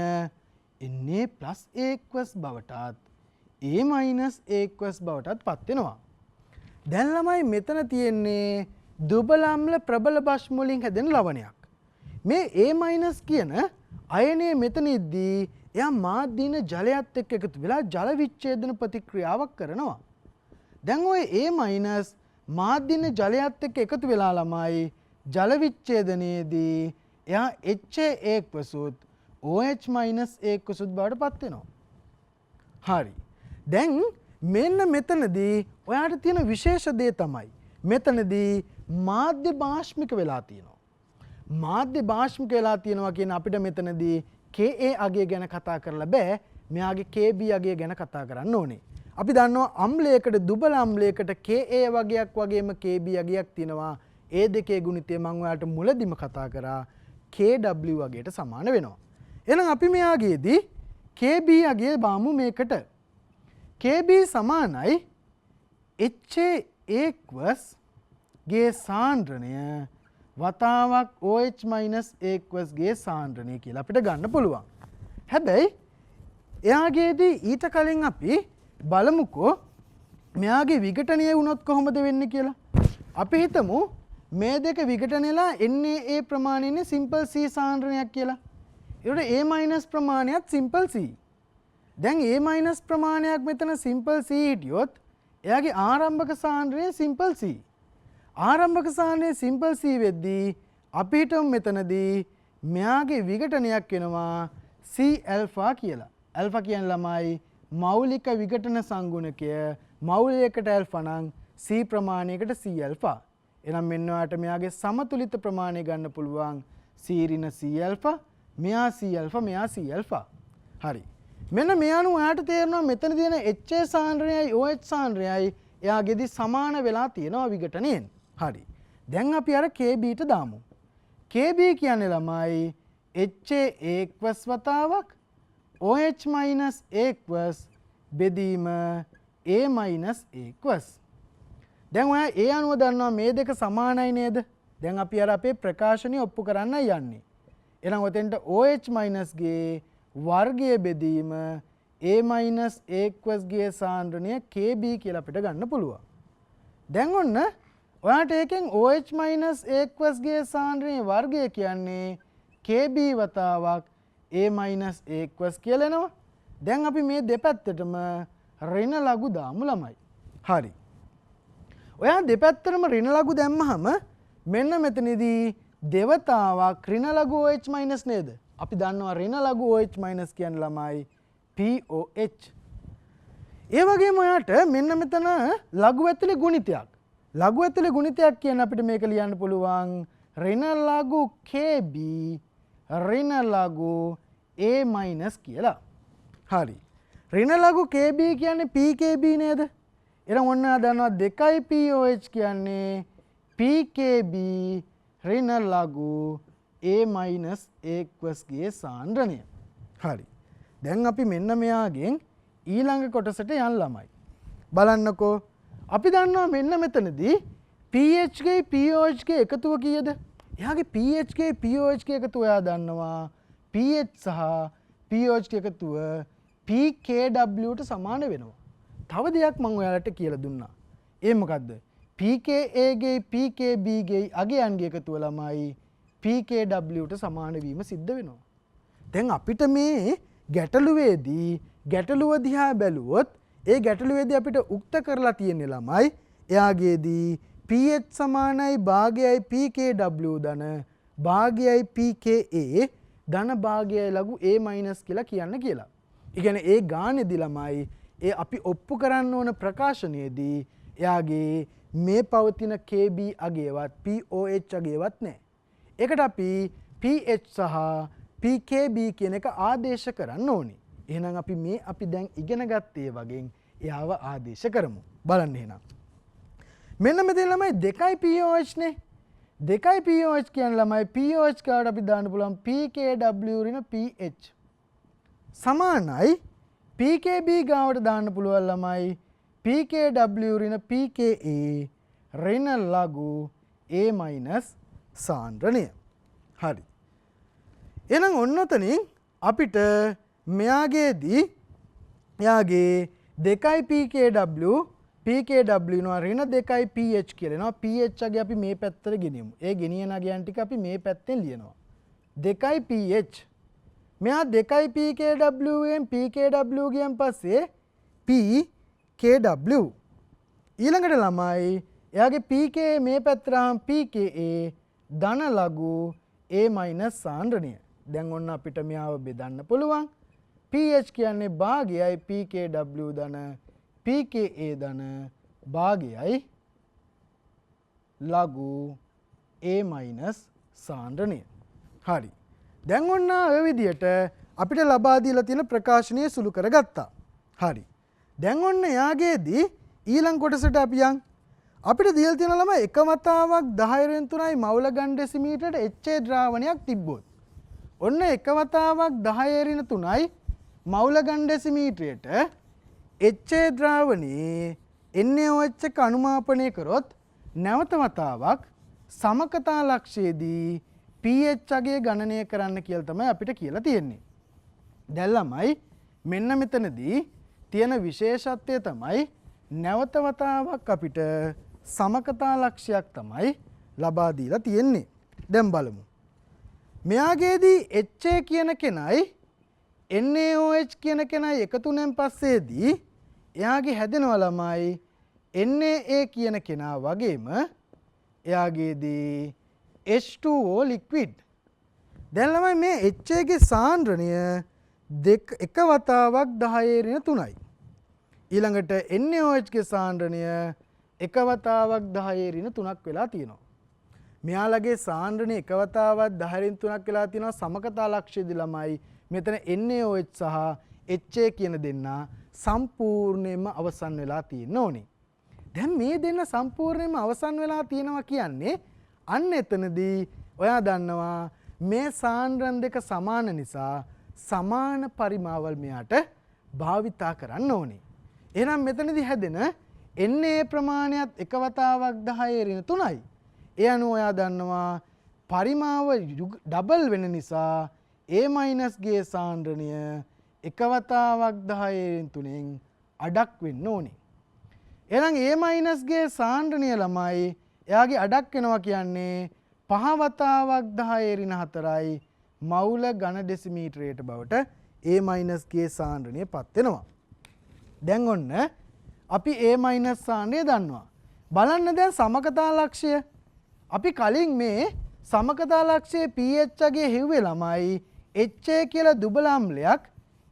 Na+A බවටත් A- බවටත් පත් වෙනවා. දැන් ළමයි මෙතන තියෙන්නේ දුබල අම්ල ප්‍රබල භස්ම වලින් හැදෙන ලවණයක්. මේ A- කියන අයනය මෙතනදී එයා මාධ්‍යන ජලයත් එක්ක එකතු වෙලා ජල විච්ඡේදන ප්‍රතික්‍රියාවක් කරනවා. දැන් ওই A- මාධ්‍යන ජලයත් එක්ක එකතු වෙලා ළමයි ජල විච්ඡේදනයේදී එයා HA OH- බවට පත් වෙනවා. හරි. දැන් මෙන්න මෙතනදී ඔයාට තියෙන විශේෂ දේ තමයි මෙතනදී මාධ්‍ය භාෂ්මික වෙලා තියෙනවා. මාධ්‍ය භාෂ්මික වෙලා තියෙනවා කියන අපිට මෙතනදී Ka අගය ගැන කතා කරලා බෑ. මෙයාගේ Kb අගය ගැන කතා කරන්න ඕනේ. අපි දන්නවා අම්ලයකට දුබල අම්ලයකට Ka වගයක් වගේම Kb අගයක් තියෙනවා. ඒ දෙකේ ගුණිතය මම ඔයාලට මුලදිම කතා කරා Kw වගයට සමාන වෙනවා. එහෙනම් අපි මෙයාගේදී Kb අගය බාමු මේකට. Kb සමානයි HA ගේ සාන්ද්‍රණය වතාවක් OH- ගේ සාන්ද්‍රණය කියලා අපිට ගන්න පුළුවන්. හැබැයි එයාගේදී ඊට කලින් අපි බලමුකෝ මෙයාගේ විඝටනය වුණොත් කොහොමද වෙන්නේ කියලා. අපි හිතමු මේ දෙක විඝටනයලා Na ප්‍රමාණයනේ සිම්පල් C සාන්ද්‍රණයක් කියලා. ඒකට A- ප්‍රමාණයත් සිම්පල් C. දැන් A- ප්‍රමාණයක් මෙතන සිම්පල් C හිටියොත් එයාගේ ආරම්භක සාන්ද්‍රණය සිම්පල් C. ආරම්භක සාන්ද්‍රණය සිම්පල් C වෙද්දී අපි හිතමු මෙතනදී මෙයාගේ විඝටනයක් වෙනවා C ඇල්ෆා කියලා. ඇල්ෆා කියන්නේ ළමයි මෞලික විඝටන සංගුණකය. මෞලයකට ඇල්ෆා නම් C ප්‍රමාණයකට C ඇල්ෆා. එහෙනම් මෙන්න ඔයාලට මෙයාගේ සමතුලිත ප්‍රමාණය ගන්න පුළුවන් C ඍණ C ඇල්ෆා. මෙයා C ඇල්ෆා මෙයා C ඇල්ෆා. හරි. මෙන්න මේ අනුව ඔයාලට තේරෙනවා මෙතන තියෙන HA සාන්ද්‍රණයයි OH සාන්ද්‍රණයයි එයාගේදී සමාන වෙලා තියෙනවා විඝටනයෙන්. හරි. දැන් අපි අර Kb ට දාමු. Kb කියන්නේ ළමයි HA වතාවක් OH- බෙදීම A- දැන් ඔයා ඒ අනුව දන්නවා මේ දෙක සමානයි නේද? දැන් අපි අර අපේ ප්‍රකාශනය ඔප්පු කරන්න යන්නේ. එහෙනම් ඔතෙන්ට OH- ගේ වර්ගය බෙදීම A- ගේ සාන්ද්‍රණය Kb කියලා අපිට ගන්න පුළුවන්. දැන් ඔන්න ඔයාට ඒකෙන් OH- ගේ සාන්ද්‍රණයේ වර්ගය කියන්නේ Kb වතාවක් A- කියලා එනවා. දැන් අපි මේ දෙපැත්තටම ඍණ ලඝු දාමු ළමයි. හරි. ඔයා දෙපැත්තටම ඍණ ලඝු දැම්මහම මෙන්න මෙතනදී දෙවතාවක් ඍණ ලඝු OH- නේද? අපි දන්නවා ඍණ ලඝු OH- කියන්නේ ළමයි POH. ඒ වගේම ඔයාට මෙන්න මෙතන ලඝු ඇතුලේ ගුණිතයක්. ලඝු ඇතුලේ ගුණිතයක් කියන අපිට මේක ලියන්න පුළුවන් ඍණ ලඝු Kb ඍණ ලඝු A- කියලා. හරි. ඍණ ලඝු Kb කියන්නේ PKb නේද? එහෙනම් ඔන්න දන්නවා 2 POH කියන්නේ PKB ඍණ ලඝු A- ගේ සාන්ද්‍රණය. හරි. දැන් අපි මෙන්න මෙයාගෙන් ඊළඟ කොටසට යන්න ළමයි. බලන්නකෝ. අපි දන්නවා මෙන්න මෙතනදී pH ගේ pOH ගේ එකතුව කීයද? එයාගේ pH ගේ pOH ගේ එකතුව එයා දන්නවා. pH සහ pOH ගේ එකතුව pKw ට සමාන වෙනවා. තව දෙයක් මම ඔයාලට කියලා දුන්නා. ඒ මොකද්ද? pKa ගේ pKb ගේ අගයන්ගේ එකතුව ළමයි pKw ට සමාන වීම සිද්ධ වෙනවා. දැන් අපිට මේ ගැටලුවේදී ගැටලුව දිහා බැලුවොත් ඒ ගැටලුවේදී අපිට උක්ත කරලා තියෙන්නේ ළමයි එයාගේදී pH සමානයි භාගයයි pKw ධන භාගයයි pKa ධන භාගයයි ලඝු a- කියලා කියන්න කියලා. ඒ කියන්නේ ඒ ගානේදී ළමයි ඒ අපි ඔප්පු කරන්න ඕන ප්‍රකාශනයේදී එයාගේ මේ පවතින KB අගයවත් pOH අගයවත් නැහැ. ඒකට අපි pH සහ pKb කියන එක ආදේශ කරන්න ඕනේ. එහෙනම් අපි මේ අපි දැන් ඉගෙන ගත්තේ වගේ එයාව ආදේශ කරමු. බලන්න එහෙනම්. මෙන්න මෙතන ළමයි 2යි pOH නේ. 2යි pOH කියන ළමයි pOH කාට අපි දාන්න පුළුවන් pKw ඍණ pH සමානයි pKb ගාවට දාන්න පුළුවන් ළමයි pKw ඍණ pKa ඍණ ලඝු a- සාන්ද්‍රණය. හරි. එහෙනම් ඔන්න ඔතනින් අපිට මෙයාගේදී එයාගේ 2යි pKw නවා ඍණ 2යි pH කියලා එනවා. pH අගය අපි මේ පැත්තට ගෙනියමු. ඒ ගෙනියන අගයන් ටික අපි මේ පැත්තෙන් ලියනවා. 2යි pH මෙයා 2යි pKw ගෙන් pKw ගියන් පස්සේ pKw ඊළඟට ළමයි එයාගේ pKa මේ පැත්තට pKa ධන ලඝු a- සාන්ද්‍රණය. දැන් ඔන්න අපිට මෙයාව බෙදන්න පුළුවන්. pH කියන්නේ භාගයයි pKw ධන pKa ධන භාගයයි ලඝු a- සාන්ද්‍රණය. හරි. දැන් ඔන්න ඔය විදිහට අපිට ලබා දීලා තියෙන ප්‍රකාශනය සුළු කරගත්තා. හරි. දැන් ඔන්න එයාගේදී ඊළඟ කොටසට අපි යන්. අපිට දීලා තියෙන ළමයි එක වතාවක් 10^3යි මවුල ගන් ඩෙසිමීටරයට HA ද්‍රාවණයක් තිබ්බොත්. ඔන්න එක වතාවක් 10^3යි මවුල ගන් ඩෙසිමීටරයට HA ද්‍රාවණයේ NaOH එක අනුමාපනය කරොත් නැවත වතාවක් සමකතා ලක්ෂයේදී pH අගය ගණනය කරන්න කියලා තමයි අපිට කියලා තියෙන්නේ. දැන් ළමයි මෙන්න මෙතනදී තියෙන විශේෂත්වය තමයි නැවත වතාවක් අපිට සමකතා ලක්ෂයක් තමයි ලබා දීලා තියෙන්නේ. දැන් බලමු. මෙයාගේදී HA කියන කෙනයි NaOH කියන කෙනයි එකතුනෙන් පස්සේදී එයාගේ හැදෙනවා ළමයි Na කියන කෙනා වගේම එයාගේදී H2O liquid. දැන් ළමයි මේ HA ගේ සාන්ද්‍රණය එක වතාවක් 10^3යි. ඊළඟට NaOH ගේ සාන්ද්‍රණය එක වතාවක් 10^3ක් වෙලා තියෙනවා. මෙයාලගේ සාන්ද්‍රණය එක වතාවක් 10^3ක් වෙලා තියෙනවා. සමකතා ලක්ෂයේදී ළමයි මෙතන NaOH සහ HA කියන දෙන්නා සම්පූර්ණයෙන්ම අවසන් වෙලා තියෙන්න ඕනේ. දැන් මේ දෙන්න සම්පූර්ණයෙන්ම අවසන් වෙලා තියෙනවා කියන්නේ අන්න එතනදී ඔයා දන්නවා මේ සාන්ද්‍රණ දෙක සමාන නිසා සමාන පරිමාවල් මෙයාට භාවිතා කරන්න ඕනේ. එහෙනම් මෙතනදී හැදෙන Na ප්‍රමාණයත් එක වතාවක් 10^3යි. ඒ අනුව ඔයා දන්නවා පරිමාව ඩබල් වෙන නිසා A- ගේ සාන්ද්‍රණය එක වතාවක් 10^3න් අඩක් වෙන්න ඕනේ. එහෙනම් A- ගේ සාන්ද්‍රණය ළමයි එයාගේ අඩක් වෙනවා කියන්නේ 5 වතාවක් 10^4යි මවුල ඝන ඩෙසිමීටරයට බවට A- ගේ සාන්ද්‍රණය පත් වෙනවා. දැන් ඔන්න අපි A- සාන්ද්‍රණය දන්නවා. බලන්න දැන් සමකතා ලක්ෂය. අපි කලින් මේ සමකතා ලක්ෂයේ pH අගය හෙව්වේ ළමයි HA කියලා දුබල අම්ලයක්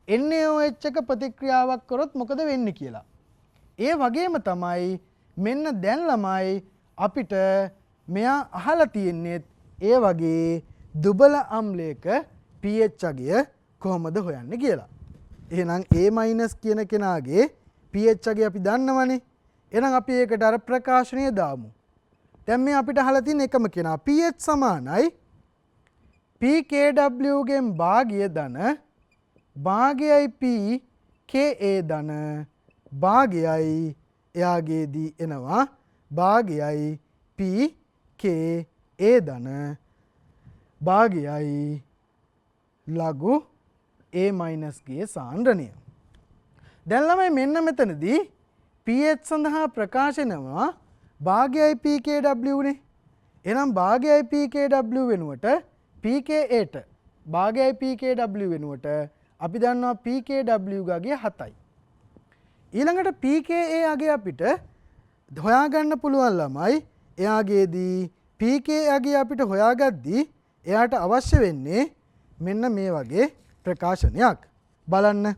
NaOH එක ප්‍රතික්‍රියාවක් කරොත් මොකද වෙන්නේ කියලා. ඒ වගේම තමයි මෙන්න දැන් ළමයි අපිට මෙයා අහලා තියෙන්නේ ඒ වගේ දුබල අම්ලයක pH අගය කොහොමද හොයන්නේ කියලා. එහෙනම් A- කියන කෙනාගේ pH අගය අපි දන්නවනේ. එහෙනම් අපි ඒකට අර ප්‍රකාශනය දාමු. දැන් මේ අපිට අහලා තියෙන එකම කෙනා pH සමානයි pKw ගෙන් භාගය ධන භාගයයි pKa ධන භාගයයි එයාගේදී එනවා භාගයයි pKa ධන භාගයයි ලඝු A- ගේ සාන්ද්‍රණය. දැන් ළමයි මෙන්න මෙතනදී pH සඳහා ප්‍රකාශ වෙනවා භාගයයි pKw නේ. එහෙනම් භාගයයි pKw වෙනුවට pKaට භාගයයි pKw වෙනුවට අපි දන්නවා pKw ගාගේ 7යි. ඊළඟට pKa අගේ අපිට හොයාගන්න පුළුවන් ළමයි එයාගේදී pKa අගේ අපිට හොයාගද්දී එයාට අවශ්‍ය වෙන්නේ මෙන්න මේ වගේ ප්‍රකාශනයක්. බලන්න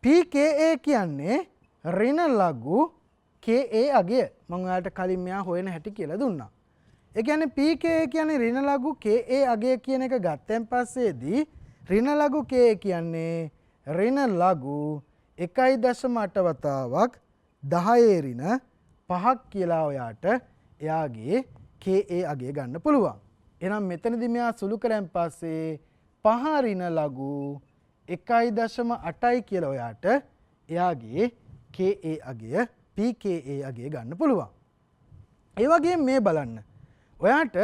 pKa කියන්නේ ඍණ ලඝු Ka අගය. මම ඔයාලට කලින් මෙයා හොයන හැටි කියලා දුන්නා. ඒ කියන්නේ pKa කියන්නේ ඍණ ලඝු Ka අගය කියන එක ගත්තන් පස්සේදී ඍණ ලඝු Ka කියන්නේ ඍණ ලඝු 1.8 වතාවක් 10 ඍණ 5ක් කියලා ඔයාට එයාගේ Ka අගය ගන්න පුළුවන්. එහෙනම් මෙතනදී මෙයා සුළු කරන් පස්සේ 5 ඍණ ලඝු 1.8යි කියලා ඔයාට එයාගේ Ka අගය pKa අගය ගන්න පුළුවන්. ඒ වගේම මේ බලන්න. ඔයාට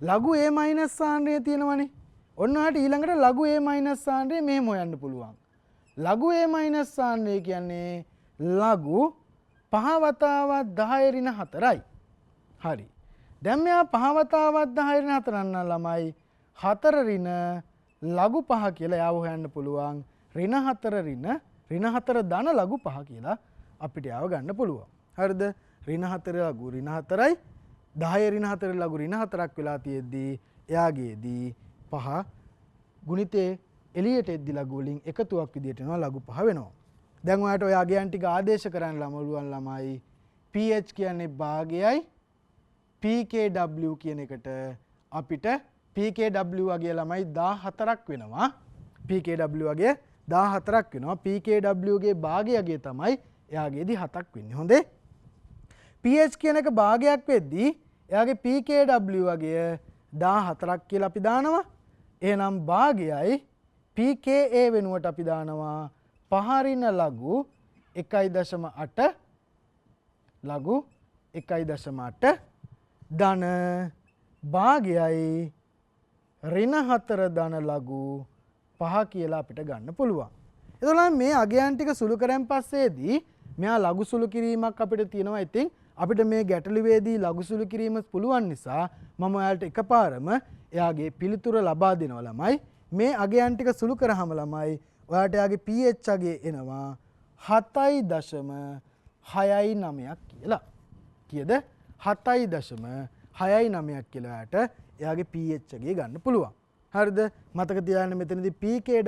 ලඝු a- ස්ථානයේ තියෙනවනේ. ඔන්න ඔයාට ඊළඟට ලඝු a- ස්ථානයේ මෙහෙම හොයන්න පුළුවන්. ලඝු a- ස්ථානය කියන්නේ ලඝු 5 වතාවක් 10 ඍණ 4යි. හරි. දැන් මෙයා 5 වතාවක් 10 ඍණ 4 නම් ළමයි 4 ඍණ ලඝු 5 කියලා යාව හොයන්න පුළුවන්. ඍණ 4 ඍණ 4 ධන ලඝු 5 කියලා අපිට යාව ගන්න පුළුවන්. හරිද? ඍණ 4 ලඝු ඍණ 4යි 10 ඍණ 4 ලඝු ඍණ 4ක් වෙලා තියෙද්දී එයාගේදී 5 ගුණිතේ එළියට එද්දි ලඝු වලින් එකතුවක් විදියට එනවා ලඝු 5 වෙනවා. දැන් ඔයාලට ඔය අගයන් ටික ආදේශ කරන්න ළමයි pH කියන්නේ භාගයයි pKw කියන එකට අපිට pKw වගේ ළමයි 14ක් වෙනවා. pKw වගේ 14ක් වෙනවා. pKw ගේ භාගයගේ තමයි එයාගේදී 7ක් වෙන්නේ. හොඳේ. pH කියන එක භාගයක් වෙද්දී එයාගේ pKw වගේ 14ක් කියලා අපි දානවා. එහෙනම් භාගයයි pKa වෙනුවට අපි දානවා 5 ඍණ ලඝු 1.8 ලඝු 1.8 ධන භාගයයි ඍණ 4 ධන ලඝු 5 කියලා අපිට ගන්න පුළුවන්. එතකොට මේ අගයන් ටික සුළු කරන් පස්සේදී මෙයා ලඝු සුළු කිරීමක් අපිට තියෙනවා. ඉතින් අපිට මේ ගැටලුවේදී ලඝු සුළු කිරීම පුළුවන් නිසා මම ඔයාලට එකපාරම එයාගේ පිළිතුර ලබා දෙනවා ළමයි. මේ අගයන් ටික සුළු කරාම ළමයි ඔයාලට එයාගේ pH අගය එනවා 7.69ක් කියලා. කීයද? 7.69ක් කියලා ඔයාලට එයාගේ pH අගය ගන්න පුළුවන්. හරිද? මතක තියාගන්න මෙතනදී pKw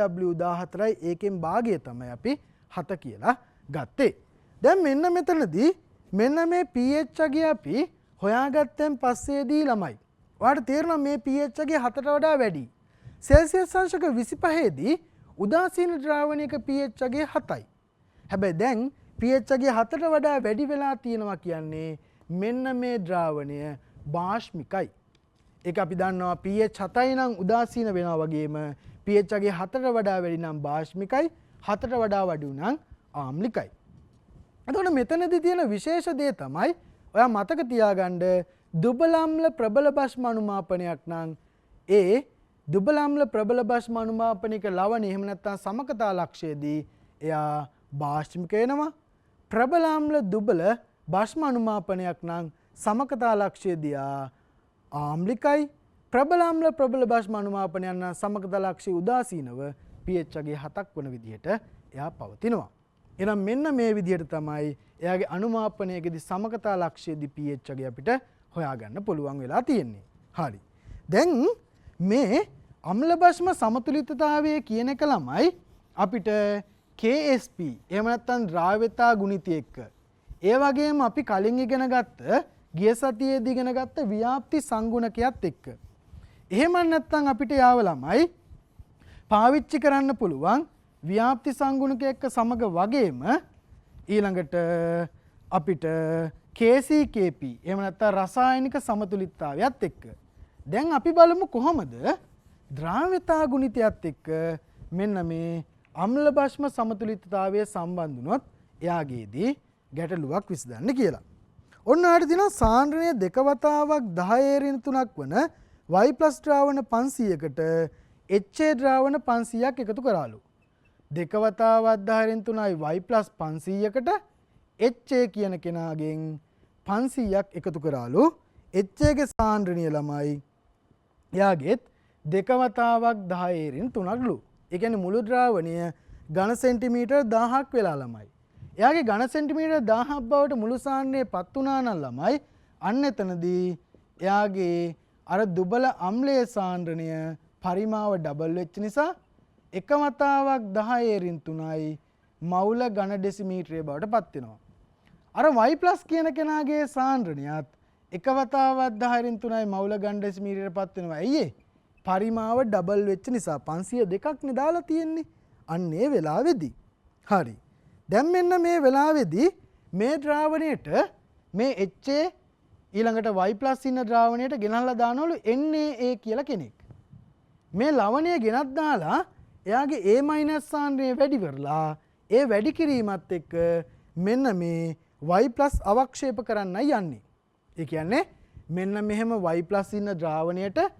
14යි ඒකෙන් භාගය තමයි අපි 7 කියලා ගත්තේ. දැන් මෙන්න මෙතනදී මෙන්න මේ pH අගය අපි හොයාගත්තන් පස්සේදී ළමයි ඔයාලට තේරෙනවා මේ pH අගය 7ට වඩා වැඩි. සෙල්සියස් අංශක 25 දී උදාසීන ද්‍රාවණයක pH අගය 7යි. හැබැයි දැන් pH අගය 7ට වඩා වැඩි වෙලා තියෙනවා කියන්නේ මෙන්න මේ ද්‍රාවණය බාෂ්මිකයි. ඒක අපි දන්නවා pH 7යි නම් උදාසීන වෙනවා වගේම pH අගය 7ට වඩා වැඩි නම් බාෂ්මිකයි 7ට වඩා වැඩි නම් ආම්ලිකයි. එතකොට මෙතනදී තියෙන විශේෂ දේ තමයි ඔයා මතක තියාගන්න දුබල අම්ල ප්‍රබල භස්ම අනුමාපනයක් නම් ඒ දුබල අම්ල ප්‍රබල භස්ම අනුමාපනික ලවණය එහෙම නැත්නම් සමකතා ලක්ෂයේදී එයා බාෂ්මික වෙනවා. ප්‍රබල අම්ල දුබල භස්ම අනුමාපනයක් නම් සමකතා ලක්ෂයේදී ආම්ලිකයි. ප්‍රබල අම්ල ප්‍රබල භස්ම අනුමාපනයක් නම් සමකතා ලක්ෂයේ උදාසීනව pH අගය 7ක් වන විදිහට එයා පවතිනවා. එහෙනම් මෙන්න මේ විදිහට තමයි එයාගේ අනුමාපනයේදී සමකතා ලක්ෂයේදී pH අගය අපිට හොයාගන්න පුළුවන් වෙලා තියෙන්නේ. හරි. දැන් මේ අම්ල භස්ම සමතුලිතතාවය කියන එක ළමයි අපිට KSP එහෙම නැත්නම් ද්‍රාව්‍යතා ගුණිතය එක්ක ඒ වගේම අපි කලින් ඉගෙන ගත්ත ගිය සතියේදී ඉගෙන ගත්ත ව්‍යාප්ති සංගුණකයත් එක්ක එහෙම නැත්නම් අපිට යාව ළමයි පාවිච්චි කරන්න පුළුවන් ව්‍යාප්ති සංගුණක එක්ක සමග වගේම ඊළඟට අපිට KCKP එහෙම නැත්නම් රසායනික සමතුලිතතාවයත් එක්ක දැන් අපි බලමු කොහොමද ද්‍රාව්‍යතා ගුණිතයත් එක්ක මෙන්න මේ අම්ල භස්ම සමතුලිතතාවය සම්බන්ධ වුණොත් එයාගේදී ගැටලුවක් විසඳන්න කියලා. ඔන්න ඔයාලට තියෙනවා සාන්ද්‍රණය 2 වතාවක් 10 ඍණ 3ක් වන Y+ ද්‍රාවණ 500කට HA ද්‍රාවණ 500ක් එකතු කරාලු. 2 වතාවක් 10 ඍණ 3යි Y+ 500කට HA කියන කෙනාගෙන් 500ක් එකතු කරාලු. HA ගේ සාන්ද්‍රණිය ළමයි එයාගෙත් දෙක වතාවක් 10 3ක්ලු. ඒ කියන්නේ මුළු ද්‍රාවණය ඝන සෙන්ටිමීටර් 1000ක් වෙලා ළමයි. එයාගේ ඝන සෙන්ටිමීටර් 1000ක් බවට මුළු සාන්ද්‍රණයපත් වුණා නම් ළමයි අන්න එතනදී එයාගේ අර දුබල අම්ලයේ සාන්ද්‍රණය පරිමාව ඩබල් වෙච්ච නිසා එක වතාවක් 10 3යි මවුල ඝන ඩෙසිමීටරය බවට පත් වෙනවා. අර y+ කියන කෙනාගේ සාන්ද්‍රණයත් එක වතාවක් 10 3යි මවුල ඝන ඩෙසිමීටරයට පත් වෙනවා. ඇයි පරිමාව ඩබල් වෙච්ච නිසා 502ක් නේ දාලා තියෙන්නේ. අන්න ඒ වෙලාවේදී. හරි. දැන් මෙන්න මේ වෙලාවේදී මේ ද්‍රාවණයට මේ HA ඊළඟට y+ ඉන්න ද්‍රාවණයට ගෙනල්ලා දානවලු NA කියලා කෙනෙක්. මේ ලවණය ගෙනත් දාලා එයාගේ A- සාන්ද්‍රණය වැඩි කරලා ඒ වැඩි කිරීමත් එක්ක මෙන්න මේ y+ අවක්ෂේප කරන්නයි යන්නේ. ඒ කියන්නේ මෙන්න මෙහෙම y+ ඉන්න ද්‍රාවණයට A-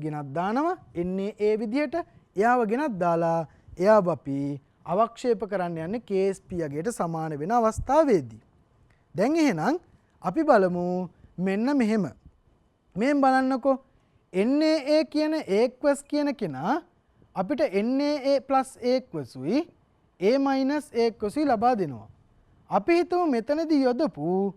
ගෙනත් දානවා NA විදියට එයාව ගෙනත් දාලා එයාව අපි අවක්ෂේප කරන්න යන්නේ KSP යගේට සමාන වෙන අවස්ථාවේදී. දැන් එහෙනම් අපි බලමු මෙන්න මෙහෙම. මෙහෙම බලන්නකෝ NA කියන A+ කියන කෙනා අපිට NA+ A+යි A- A+යි ලබා දෙනවා. අපි හිතමු මෙතනදී යොදපු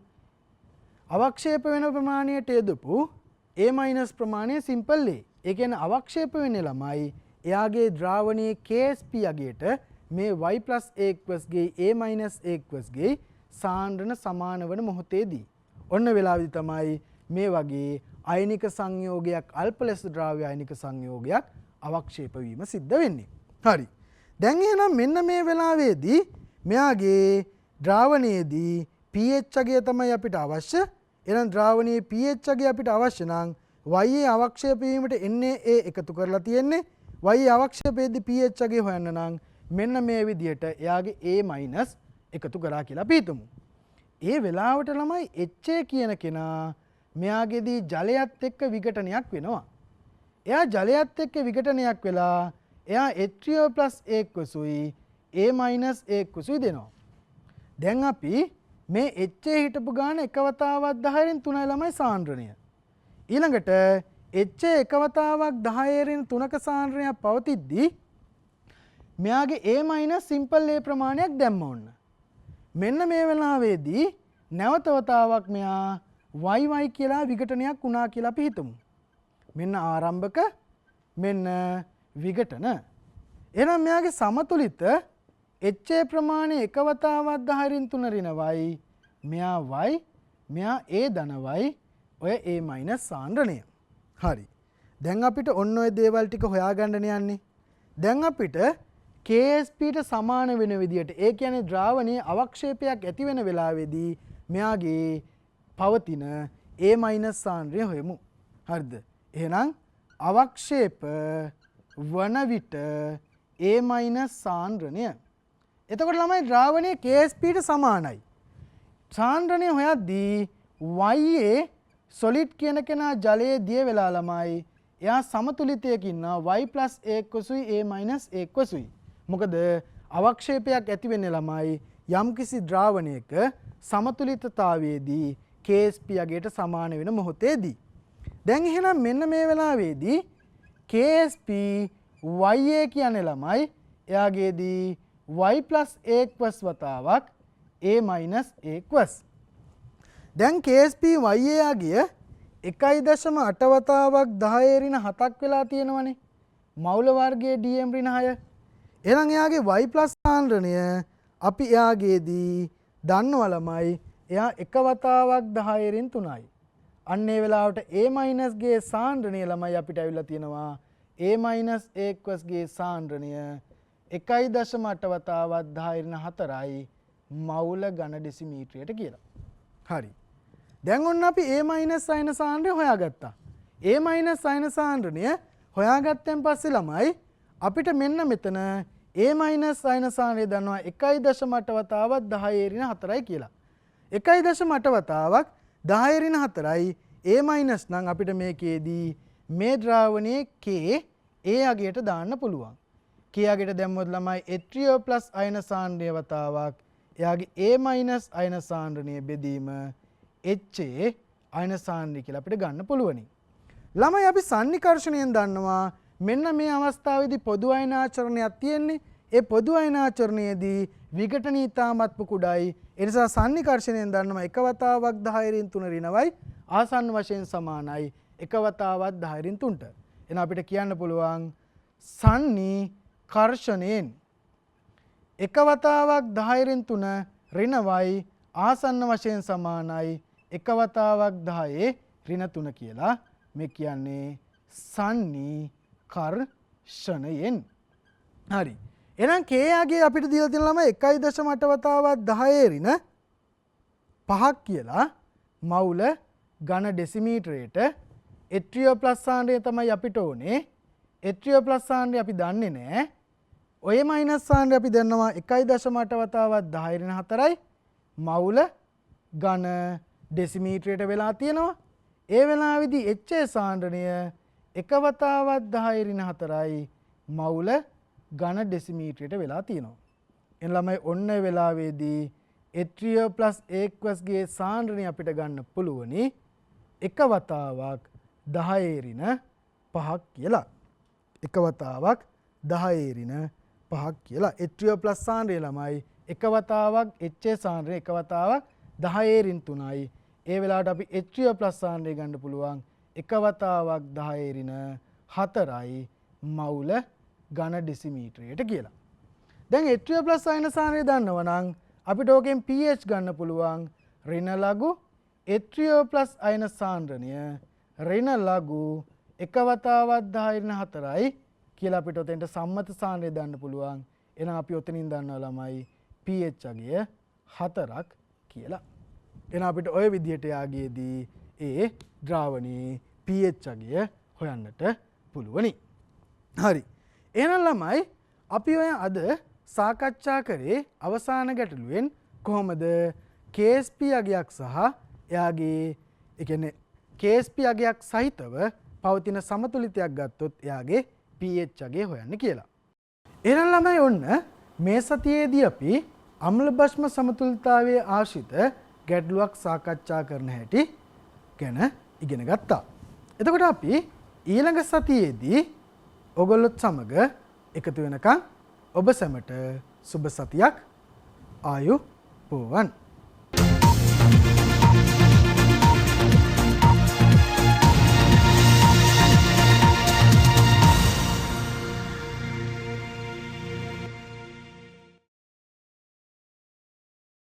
අවක්ෂේප වෙන ප්‍රමාණයට යොදපු A- ප්‍රමාණය සිම්පල් A. ඒ කියන්නේ අවක්ෂේප වෙන්නේ ළමයි එයාගේ ද්‍රාවණයේ KSP යගේට මේ y+ ගේ A- ගේ සාන්ද්‍රණ සමාන වන මොහොතේදී ඔන්න වෙලාවේදී තමයි මේ වගේ අයනික සංයෝගයක් අල්ප ලෙස ද්‍රාව්‍ය අයනික සංයෝගයක් අවක්ෂේප වීම සිද්ධ වෙන්නේ. හරි. දැන් එහෙනම් මෙන්න මේ වෙලාවේදී මෙයාගේ ද්‍රාවණයේදී pH අගය තමයි අපිට අවශ්‍ය. එහෙනම් ද්‍රාවණයේ pH අගය අපිට අවශ්‍ය නම් y අවක්ෂේප වීමට Na එකතු කරලා තියෙන්නේ. y අවක්ෂේපයේදී pH අගය හොයන්න නම් මෙන්න මේ විදිහට එයාගේ A- එකතු කරා කියලා අපි හිතමු. ඒ වෙලාවට ළමයි HA කියන කෙනා මෙයාගේදී ජලයත් එක්ක විඝටනයක් වෙනවා. එයා ජලයත් එක්ක විඝටනයක් වෙලා එයා H3O+ A+යි A- A+යි දෙනවා. දැන් අපි මේ HA හිටපු ගාන එක වතාවක් 10 3යි ළමයි සාන්ද්‍රණය. ඊළඟට HA එක වතාවක් 10 3ක සාන්ද්‍රණයක් පවතිද්දී මෙයාගේ A- සිම්පල් A ප්‍රමාණයක් දැම්ම ඕන්න. මෙන්න මේ වෙලාවේදී නැවත වතාවක් මෙයා YY කියලා විඝටනයක් වුණා කියලා අපි හිතමු. මෙන්න ආරම්භක මෙන්න විඝටන. එහෙනම් මෙයාගේ සමතුලිත HA ප්‍රමාණය එක වතාවක් 10 3 රිනවයි. මෙයා Y මෙයා A ධනවයි ඔය A- සාන්ද්‍රණය. හරි. දැන් අපිට ඔන්න ඔය දේවල් ටික හොයාගන්න යන්නේ. දැන් අපිට KSPට සමාන වෙන විදියට ඒ කියන්නේ ද්‍රාවණයේ අවක්ෂේපයක් ඇති වෙන වෙලාවේදී මෙයාගේ පවතින A- සාන්ද්‍රණය හොයමු. හරිද? එහෙනම් අවක්ෂේප වන විට A- සාන්ද්‍රණය. එතකොට ළමයි ද්‍රාවණයේ KSPට සමානයි. සාන්ද්‍රණය හොයද්දී YA solid කියන කෙනා ජලයේ දිය වෙලා ළමයි එයා සමතුලිතයක ඉන්නවා y+ A+යි A- A+යි. මොකද අවක්ෂේපයක් ඇති වෙන්නේ ළමයි යම්කිසි ද්‍රාවණයක සමතුලිතතාවයේදී KSP යගයට සමාන වෙන මොහොතේදී. දැන් එහෙනම් මෙන්න මේ වෙලාවේදී KSP YA කියන්නේ ළමයි එයාගේදී y+ A+ වතාවක් A- A+. දැන් KSP YA යගිය 1.8 වතාවක් 10 7ක් වෙලා තියෙනවනේ. මවුල වර්ගයේ DM ඍණ 6. එහෙනම් එයාගේ y+ සාන්ද්‍රණය අපි එයාගේදී දන්නවා ළමයි එයා එක වතාවක් 10 3යි. අන්න ඒ වෙලාවට A- ගේ සාන්ද්‍රණය ළමයි අපිට ඇවිල්ලා තියෙනවා A- ගේ සාන්ද්‍රණය 1.8 වතාවක් 10 4යි මවුල ඝන ඩෙසිමීටරයට කියලා. හරි. දැන් ඔන්න අපි A- අයන සාන්ද්‍රණය හොයාගත්තා. A- අයන සාන්ද්‍රණය හොයාගත්තෙන් පස්සේ ළමයි අපිට මෙන්න මෙතන A- අයන සාන්ද්‍රණය දන්නවා 1.8 වතාවක් 10 4යි කියලා. 1.8 වතාවක් 10 4යි A- නම් අපිට මේකේදී මේ ද්‍රාවණයේ K A අගයට දාන්න පුළුවන්. K අගයට දැම්මොත් ළමයි H3O+ අයන සාන්ද්‍රණය වතාවක් එයාගේ A- අයන සාන්ද්‍රණය බෙදීම HA අයන සාන්ද්‍රණය කියලා අපිට ගන්න පුළුවනි. ළමයි අපි සන්නිකර්ෂණයෙන් දන්නවා මෙන්න මේ අවස්ථාවේදී පොදු අයනාචරණයක් තියෙන්නේ. ඒ පොදු අයනාචරණයේදී විඝටන ඊතාමත්ම කුඩායි. ඒ නිසා සන්නිකර්ෂණයෙන් දන්නවා එක වතාවක් 10 3 ඍණවයි ආසන්න වශයෙන් සමානයි එක වතාවක් 10 3ට. එහෙනම් අපිට කියන්න පුළුවන් සන්නිකර්ෂණයෙන් එක වතාවක් 10 3 ඍණවයි ආසන්න වශයෙන් සමානයි එක වතාවක් 10 ඍණ 3 කියලා. මේ කියන්නේ සන්නිකර්ෂණයෙන්. හරි. එහෙනම් K යාගේ අපිට දීලා තියෙන ළමයි 1.8 වතාවක් 10 ඍණ 5ක් කියලා මවුල ඝන ඩෙසිමීටරයට එට්‍රියෝ ප්ලස් සාන්ද්‍රණය තමයි අපිට ඕනේ. එට්‍රියෝ ප්ලස් සාන්ද්‍රණය අපි දන්නේ නැහැ. ඔය මයිනස් සාන්ද්‍රණය අපි දන්නවා 1.8 වතාවක් 10 ඍණ 4යි මවුල ඝන ඩෙසිමීටරයට වෙලා තියෙනවා. ඒ වෙලාවේදී HA සාන්ද්‍රණය එක වතාවක් 10 ඍණ 4යි මවුල ඝන ඩෙසිමීටරයට වෙලා තියෙනවා. එන ළමයි ඔන්න වෙලාවේදී එට්‍රියෝ ප්ලස් ඒක්වස් ගේ සාන්ද්‍රණය අපිට ගන්න පුළුවනි එක වතාවක් 10 ඍණ 5ක් කියලා. එක වතාවක් 10 ඍණ 5ක් කියලා. එට්‍රියෝ ප්ලස් සාන්ද්‍රණය ළමයි එක වතාවක් HA සාන්ද්‍රණය එක වතාවක් 10 ඍණ 3යි. ඒ වෙලාවට අපි එට්‍රියෝ ප්ලස් සාන්ද්‍රණය ගන්න පුළුවන් එක වතාවක් 10 ඍණ 4යි මවුල ඝන ඩෙසිමීටරයට කියලා. දැන් එට්‍රියෝ ප්ලස් අයන සාන්ද්‍රණය දන්නවා නම් අපිට ඕකෙන් pH ගන්න පුළුවන් ඍණ ලඝු එට්‍රියෝ ප්ලස් අයන සාන්ද්‍රණය ඍණ ලඝු එක වතාවක් 10 ඍණ 4යි කියලා අපිට ඔතෙන්ට සම්මත සාන්ද්‍රණය දාන්න පුළුවන්. එහෙනම් අපි ඔතනින් දන්නවා ළමයි pH අගය 4ක් කියලා. එහෙනම් අපිට ওই විදිහට යාගේදී ඒ ද්‍රාවණයේ pH අගය හොයන්නට පුළුවනි. හරි. එහෙනම් ළමයි අපි ඔය අද සාකච්ඡා කරේ අවසාන ගැටලුවෙන් කොහොමද KSP අගයක් සහ එයාගේ ඒ කියන්නේ KSP අගයක් සහිතව පවතින සමතුලිතයක් ගත්තොත් එයාගේ pH අගය හොයන්න කියලා. එහෙනම් ළමයි ඔන්න මේ සතියේදී අපි අම්ල භස්ම සමතුලිතතාවයේ ආශ්‍රිත ගැටලුවක් සාකච්ඡා කරන හැටි ගැන ඉගෙන ගත්තා. එතකොට අපි ඊළඟ සතියේදී ඔයගොල්ලොත් සමග එකතු වෙනකන් ඔබ සැමට සුබ සතියක් ආයුබෝවන්.